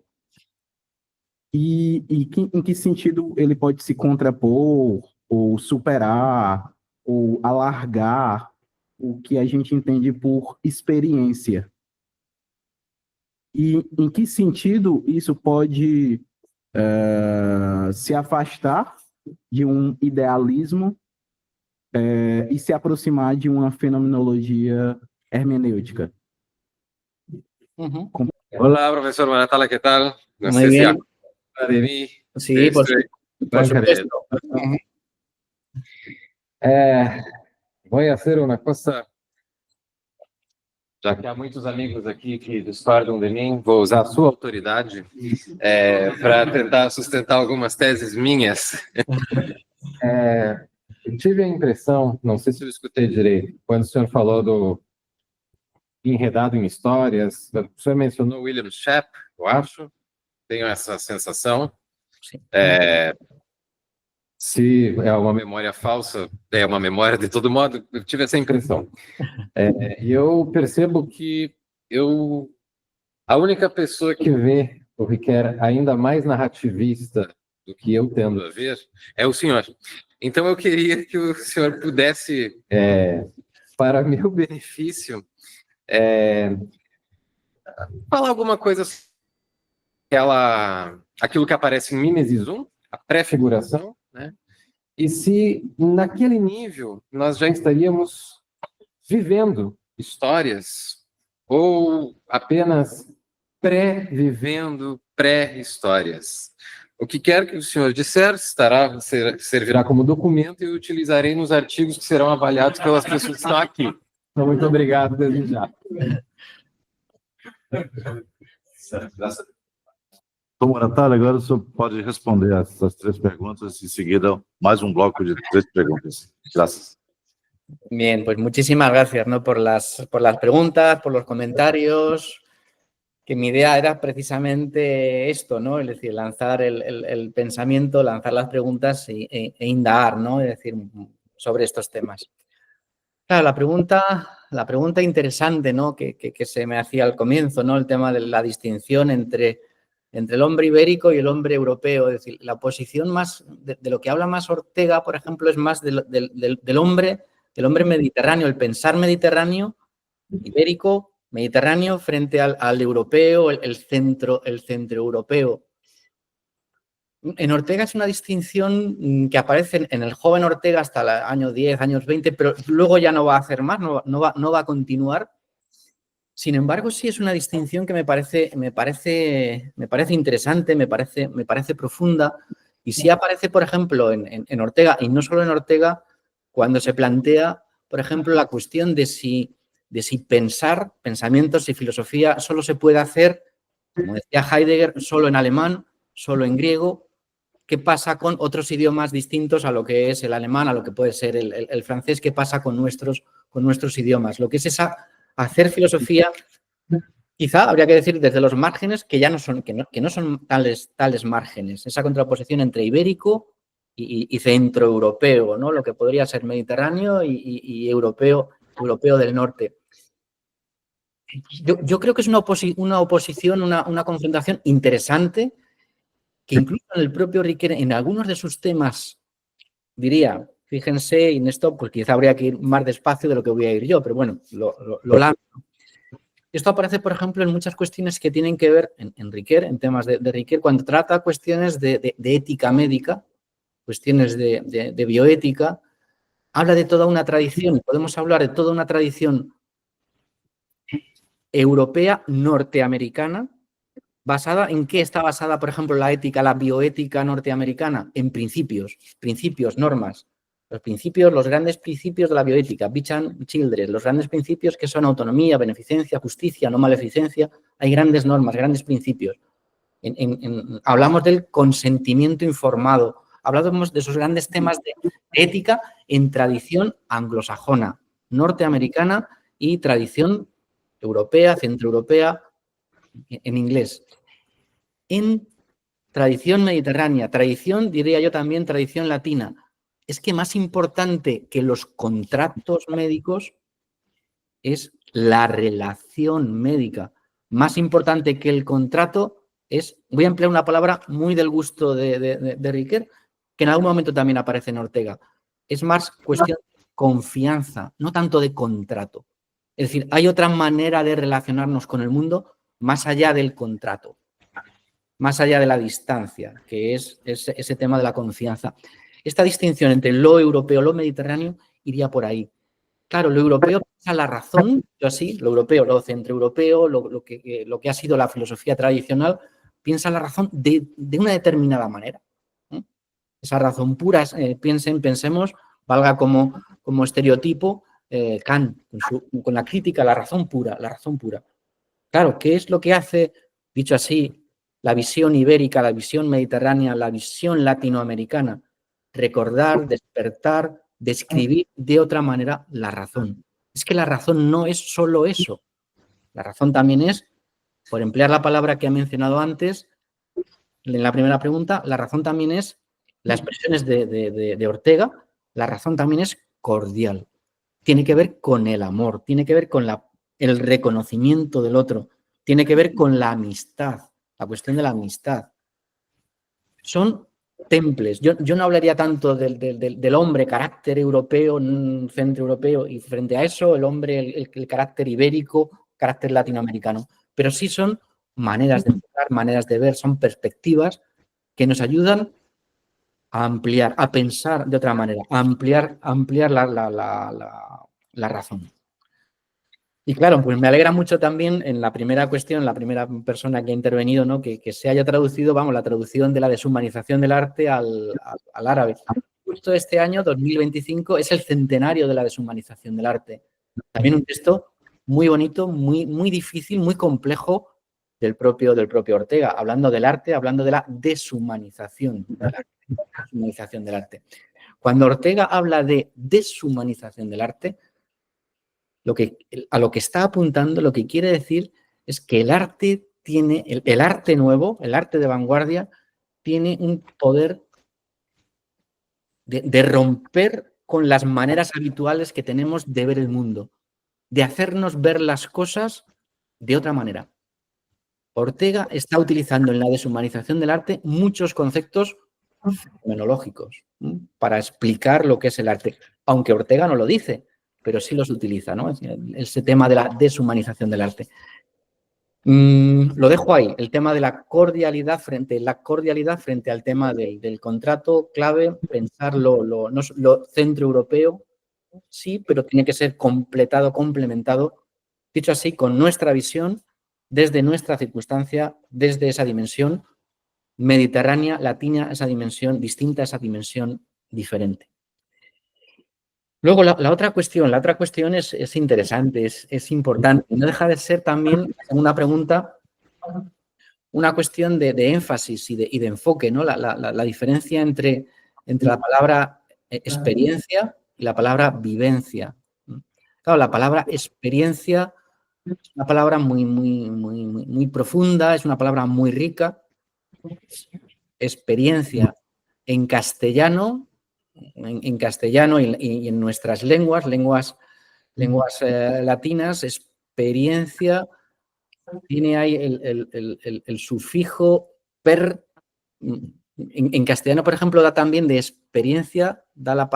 S4: e em que sentido ele pode se contrapor, ou superar, ou alargar o que a gente entende por experiência. E em que sentido isso pode se afastar de um idealismo e se aproximar de uma fenomenologia hermenêutica.
S5: Hola, profesor Moratalha, ¿qué tal? No
S2: Muy
S5: sé si
S2: bien.
S5: acuerda de mí.
S2: Sí, por supuesto.
S5: Voy a hacer una cosa, já que há muitos amigos aqui que discordam de mim, vou usar a sua autoridade para tentar sustentar algumas teses minhas. Eu tive a impressão, não sei se eu escutei direito, quando o senhor falou do enredado em histórias, o senhor mencionou William Shep, eu acho, tenho essa sensação. Se é uma memória falsa, é uma memória de todo modo, eu tive essa impressão. E eu percebo que a única pessoa que vê o Riquet ainda mais narrativista do que eu tendo a ver é o senhor. Então, eu queria que o senhor pudesse, para meu benefício, falar alguma coisa sobre aquilo que aparece em Mimesis 1, a pré-figuração, né? E se naquele nível nós já estaríamos vivendo histórias ou apenas pré-vivendo pré-histórias. O que quer que o senhor disser servirá como documento e eu utilizarei nos artigos que serão avaliados pelas pessoas que estão aqui. Então, muito obrigado desde já.
S1: Como Natália, agora o senhor pode responder essas 3 perguntas e, em seguida, mais um bloco de 3 perguntas. Gracias.
S2: Bien, pues muchísimas gracias, ¿no? por las preguntas, por los comentarios, que mi idea era precisamente esto, ¿no? Es decir, lanzar el pensamiento, lanzar las preguntas e indagar, ¿no? Es decir, sobre estos temas. Claro, la pregunta interesante, ¿no? que se me hacía al comienzo, ¿no? El tema de la distinción entre el hombre ibérico y el hombre europeo. Es decir, la posición más, de lo que habla más Ortega, por ejemplo, es más del hombre mediterráneo, el pensar mediterráneo, ibérico, mediterráneo, frente al europeo, el centro europeo. En Ortega es una distinción que aparece en el joven Ortega hasta el año 10, años 20, pero luego ya no va a hacer más, no va a continuar. Sin embargo, sí es una distinción que me parece interesante, me parece profunda, y sí aparece, por ejemplo, en Ortega, y no solo en Ortega, cuando se plantea, por ejemplo, la cuestión de si pensamientos y filosofía solo se puede hacer, como decía Heidegger, solo en alemán, solo en griego. ¿Qué pasa con otros idiomas distintos a lo que es el alemán, a lo que puede ser el francés? ¿Qué pasa con nuestros idiomas? Lo que es hacer filosofía, quizá habría que decir desde los márgenes que no son tales márgenes. Esa contraposición entre ibérico y centroeuropeo, ¿no? Lo que podría ser mediterráneo y europeo del norte. Yo creo que es una oposición, una confrontación interesante, que incluso en el propio Riquet, en algunos de sus temas, diría, fíjense, y en esto pues quizá habría que ir más despacio de lo que voy a ir yo, pero bueno, lo lanzo. Esto aparece, por ejemplo, en muchas cuestiones que tienen que ver, en Riquet, en temas de Riquet, cuando trata cuestiones de ética médica, cuestiones de bioética, habla de toda una tradición, podemos hablar de toda una tradición europea norteamericana. ¿Basada en qué está basada, por ejemplo, la ética, la bioética norteamericana? En principios, normas. Los grandes principios de la bioética, Beecham y Childress, los grandes principios que son autonomía, beneficencia, justicia, no maleficencia. Hay grandes normas, grandes principios. Hablamos del consentimiento informado. Hablamos de esos grandes temas de ética en tradición anglosajona, norteamericana y tradición europea, centroeuropea, en inglés. En tradición mediterránea, tradición, diría yo también, tradición latina. Es que más importante que los contratos médicos es la relación médica. Más importante que el contrato es, voy a emplear una palabra muy del gusto de Riquet, que en algún momento también aparece en Ortega. Es más cuestión de confianza, no tanto de contrato. Es decir, hay otra manera de relacionarnos con el mundo más allá del contrato, más allá de la distancia, que es ese tema de la confianza. Esta distinción entre lo europeo y lo mediterráneo iría por ahí. Claro, lo europeo piensa la razón, yo así, lo europeo, lo centroeuropeo, lo que ha sido la filosofía tradicional, piensa la razón de una determinada manera. Esa razón pura, pensemos, valga como estereotipo, Kant, con la crítica, la razón pura. Claro, ¿qué es lo que hace, dicho así, la visión ibérica, la visión mediterránea, la visión latinoamericana? Recordar, despertar, describir de otra manera la razón. Es que la razón no es solo eso. La razón también es, por emplear la palabra que he mencionado antes, en la primera pregunta, la razón también es, las expresiones de Ortega, la razón también es cordial. Tiene que ver con el amor, tiene que ver con el reconocimiento del otro. tiene que ver con la amistad, la cuestión de la amistad. Son temples. Yo no hablaría tanto del hombre, carácter europeo, centro europeo, y frente a eso el hombre, el carácter ibérico, carácter latinoamericano. Pero sí son maneras de enfocar, maneras de ver, son perspectivas que nos ayudan a ampliar, a pensar de otra manera, a ampliar la razón. Y claro, pues me alegra mucho también en la primera cuestión, la primera persona que ha intervenido, ¿no? Que se haya traducido, vamos, la traducción de la deshumanización del arte al árabe. Justo este año, 2025, es el centenario de la deshumanización del arte. También un texto muy bonito, muy difícil, muy complejo del propio Ortega, hablando del arte, hablando de la deshumanización del arte. Cuando Ortega habla de deshumanización del arte, a lo que está apuntando, lo que quiere decir es que el arte tiene, el arte nuevo, el arte de vanguardia, tiene un poder de romper con las maneras habituales que tenemos de ver el mundo, de hacernos ver las cosas de otra manera. Ortega está utilizando en la deshumanización del arte muchos conceptos fenomenológicos para explicar lo que es el arte, aunque Ortega no lo dice, pero sí los utiliza, ¿no? Ese tema de la deshumanización del arte. Lo dejo ahí, el tema de la cordialidad frente al tema del contrato, clave, pensar lo centroeuropeo, sí, pero tiene que ser complementado, dicho así, con nuestra visión, desde nuestra circunstancia, desde esa dimensión mediterránea, latina, esa dimensión distinta, esa dimensión diferente. Luego, la otra cuestión es interesante, es importante. No deja de ser también una pregunta, una cuestión de énfasis y de enfoque, ¿no? La diferencia entre la palabra experiencia y la palabra vivencia. Claro, la palabra experiencia es una palabra muy profunda, es una palabra muy rica. Experiencia en castellano, y en nuestras lenguas latinas, experiencia tiene ahí el sufijo per. En castellano, por ejemplo, da también de experiencia, da la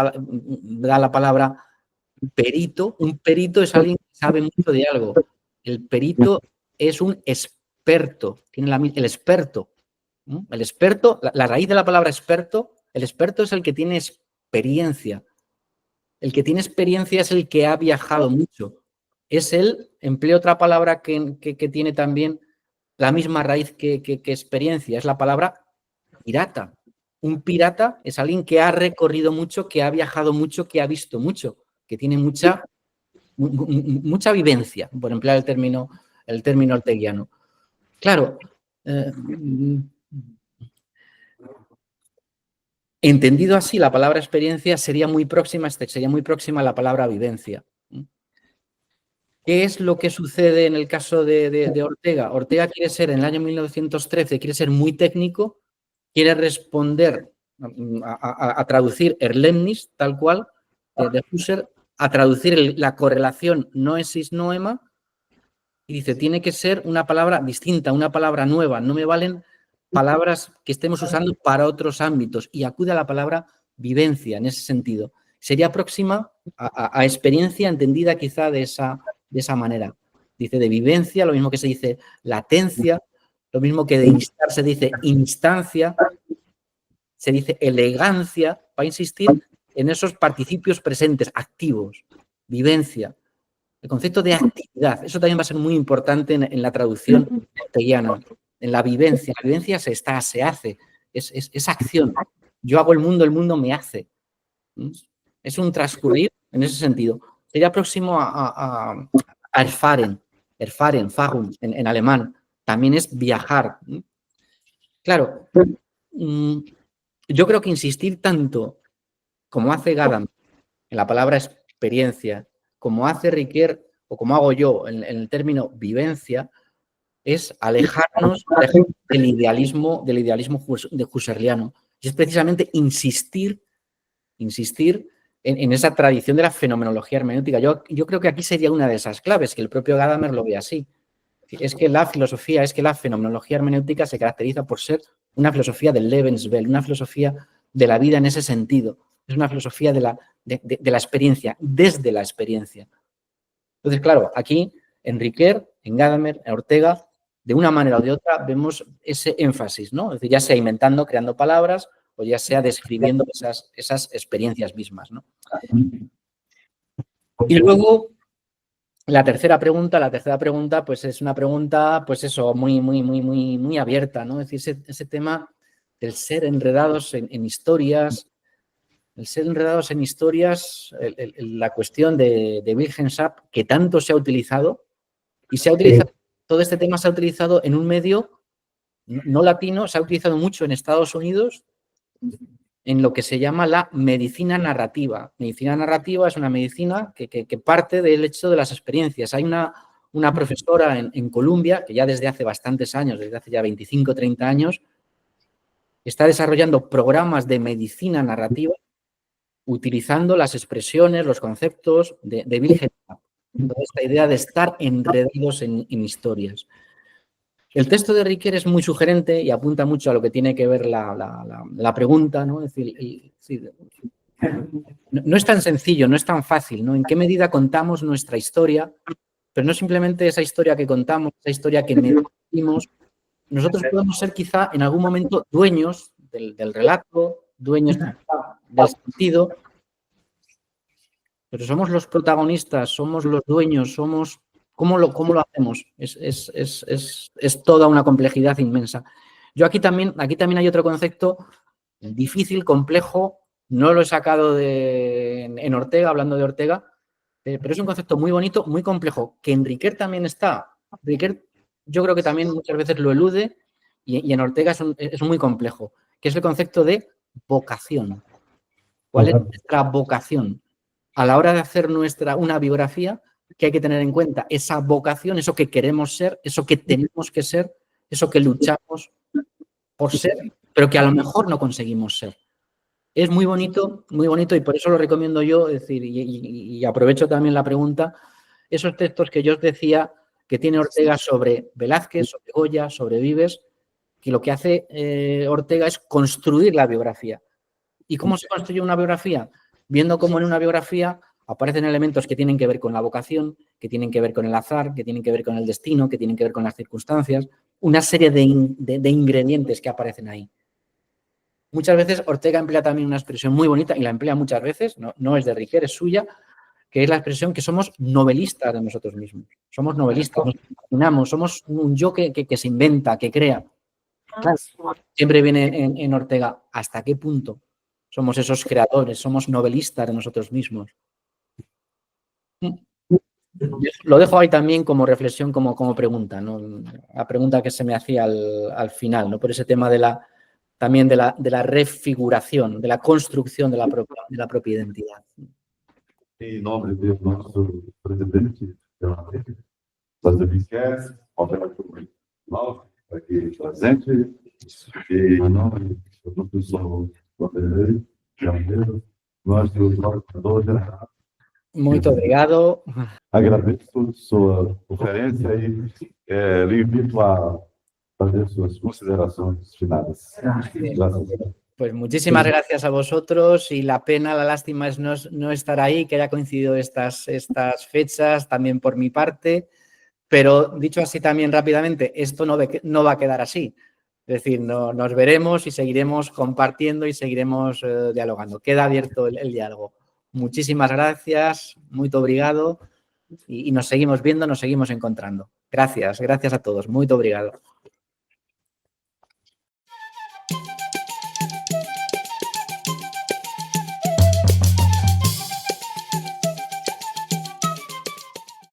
S2: palabra perito. Un perito es alguien que sabe mucho de algo. El perito es un experto, tiene el experto. El experto, la raíz de la palabra experto, el experto es el que tiene experiencia. El que tiene experiencia es el que ha viajado mucho. Es él, empleo otra palabra que tiene también la misma raíz que experiencia, es la palabra pirata. Un pirata es alguien que ha recorrido mucho, que ha viajado mucho, que ha visto mucho, que tiene mucha vivencia, por emplear el término orteguiano. Claro, entendido así, la palabra experiencia sería muy próxima a la palabra vivencia. ¿Qué es lo que sucede en el caso de Ortega? Ortega quiere ser, en el año 1913, quiere ser muy técnico, quiere responder a traducir Erlebnis, tal cual, de Husserl, a traducir la correlación noesis-noema, y dice, tiene que ser una palabra distinta, una palabra nueva, no me valen palabras que estemos usando para otros ámbitos, y acude a la palabra vivencia en ese sentido. Sería próxima a experiencia entendida quizá de esa manera. Dice de vivencia, lo mismo que se dice latencia, lo mismo que de instar se dice instancia, se dice elegancia, va a insistir en esos participios presentes, activos, vivencia. El concepto de actividad, eso también va a ser muy importante en la traducción orteguiana, en la vivencia. La vivencia se hace, es acción. Yo hago el mundo me hace. Es un transcurrir en ese sentido. Sería próximo a erfahren, fahren en alemán. También es viajar. Claro, yo creo que insistir tanto como hace Gadamer en la palabra experiencia, como hace Riquet o como hago yo en el término vivencia, es alejarnos del idealismo de husserliano. Y es precisamente insistir en esa tradición de la fenomenología hermenéutica. Yo creo que aquí sería una de esas claves, que el propio Gadamer lo ve así. Es que la filosofía, es que la fenomenología hermenéutica se caracteriza por ser una filosofía del Lebenswelt, una filosofía de la vida en ese sentido. Es una filosofía de la experiencia, desde la experiencia. Entonces, claro, aquí en Riquer, en Gadamer, en Ortega, de una manera o de otra vemos ese énfasis, ¿no? Es decir, ya sea inventando, creando palabras o ya sea describiendo esas experiencias mismas, ¿no? Y luego, la tercera pregunta, pues es una pregunta, pues eso, muy abierta, ¿no? Es decir, ese tema del ser enredados en historias, el ser enredados en historias, la cuestión de Wilhelm Schaap, que tanto se ha utilizado, y se ha utilizado, todo este tema se ha utilizado en un medio no latino, se ha utilizado mucho en Estados Unidos, en lo que se llama la medicina narrativa. Medicina narrativa es una medicina que parte del hecho de las experiencias. Hay una profesora en Columbia, que ya desde hace bastantes años, desde hace ya 25 o 30 años, está desarrollando programas de medicina narrativa utilizando las expresiones, los conceptos de Wilhelm Schaap. Esta idea de estar enredados en historias. El texto de Riquer es muy sugerente y apunta mucho a lo que tiene que ver la pregunta, ¿no? Es decir, no es tan sencillo, no es tan fácil, ¿no? ¿En qué medida contamos nuestra historia? Pero no simplemente esa historia que contamos, esa historia que medimos. Nosotros podemos ser quizá en algún momento dueños del relato, dueños del sentido, pero somos los protagonistas, somos los dueños, somos... ¿Cómo lo hacemos? Es toda una complejidad inmensa. Aquí también hay otro concepto difícil, complejo, no lo he sacado en Ortega, hablando de Ortega, pero es un concepto muy bonito, muy complejo, que en Riquer también está. Riquer yo creo que también muchas veces lo elude y en Ortega es muy complejo, que es el concepto de vocación. ¿Cuál es nuestra vocación? A la hora de hacer una biografía, que hay que tener en cuenta esa vocación, eso que queremos ser, eso que tenemos que ser, eso que luchamos por ser, pero que a lo mejor no conseguimos ser. Es muy bonito y por eso lo recomiendo yo, es decir, y aprovecho también la pregunta, esos textos que yo os decía que tiene Ortega sobre Velázquez, sobre Goya, sobre Vives, que lo que hace Ortega es construir la biografía. ¿Y cómo se construye una biografía? Viendo cómo en una biografía aparecen elementos que tienen que ver con la vocación, que tienen que ver con el azar, que tienen que ver con el destino, que tienen que ver con las circunstancias, una serie de ingredientes que aparecen ahí. Muchas veces Ortega emplea también una expresión muy bonita, y la emplea muchas veces, no es de Riquer, es suya, que es la expresión que somos novelistas de nosotros mismos. Somos novelistas, nos imaginamos, somos un yo que se inventa, que crea. Siempre viene en Ortega, ¿hasta qué punto somos esos creadores, somos novelistas de nosotros mismos? Lo dejo ahí también como reflexión, como pregunta, ¿no? La pregunta que se me hacía al final, ¿no? Por ese tema también de la refiguración, de la construcción de la propia identidad.
S1: Em nome do nosso presidente da Fazer Biquete, Alberto Nova, aqui presente, e em nome do professor Vanderlei Janeiro, nós do coordenador geral.
S2: Muito obrigado.
S1: Agradeço sua conferência e lhe invito a fazer suas considerações finais. Gracias.
S2: Pues muchísimas gracias a vosotros y la pena, la lástima es no estar ahí, que haya coincidido estas fechas también por mi parte, pero dicho así también rápidamente, esto no va a quedar así. Es decir, nos veremos y seguiremos compartiendo y seguiremos dialogando. Queda abierto el diálogo. Muchísimas gracias, muy obrigado y nos seguimos viendo, nos seguimos encontrando. Gracias a todos, muy obrigado.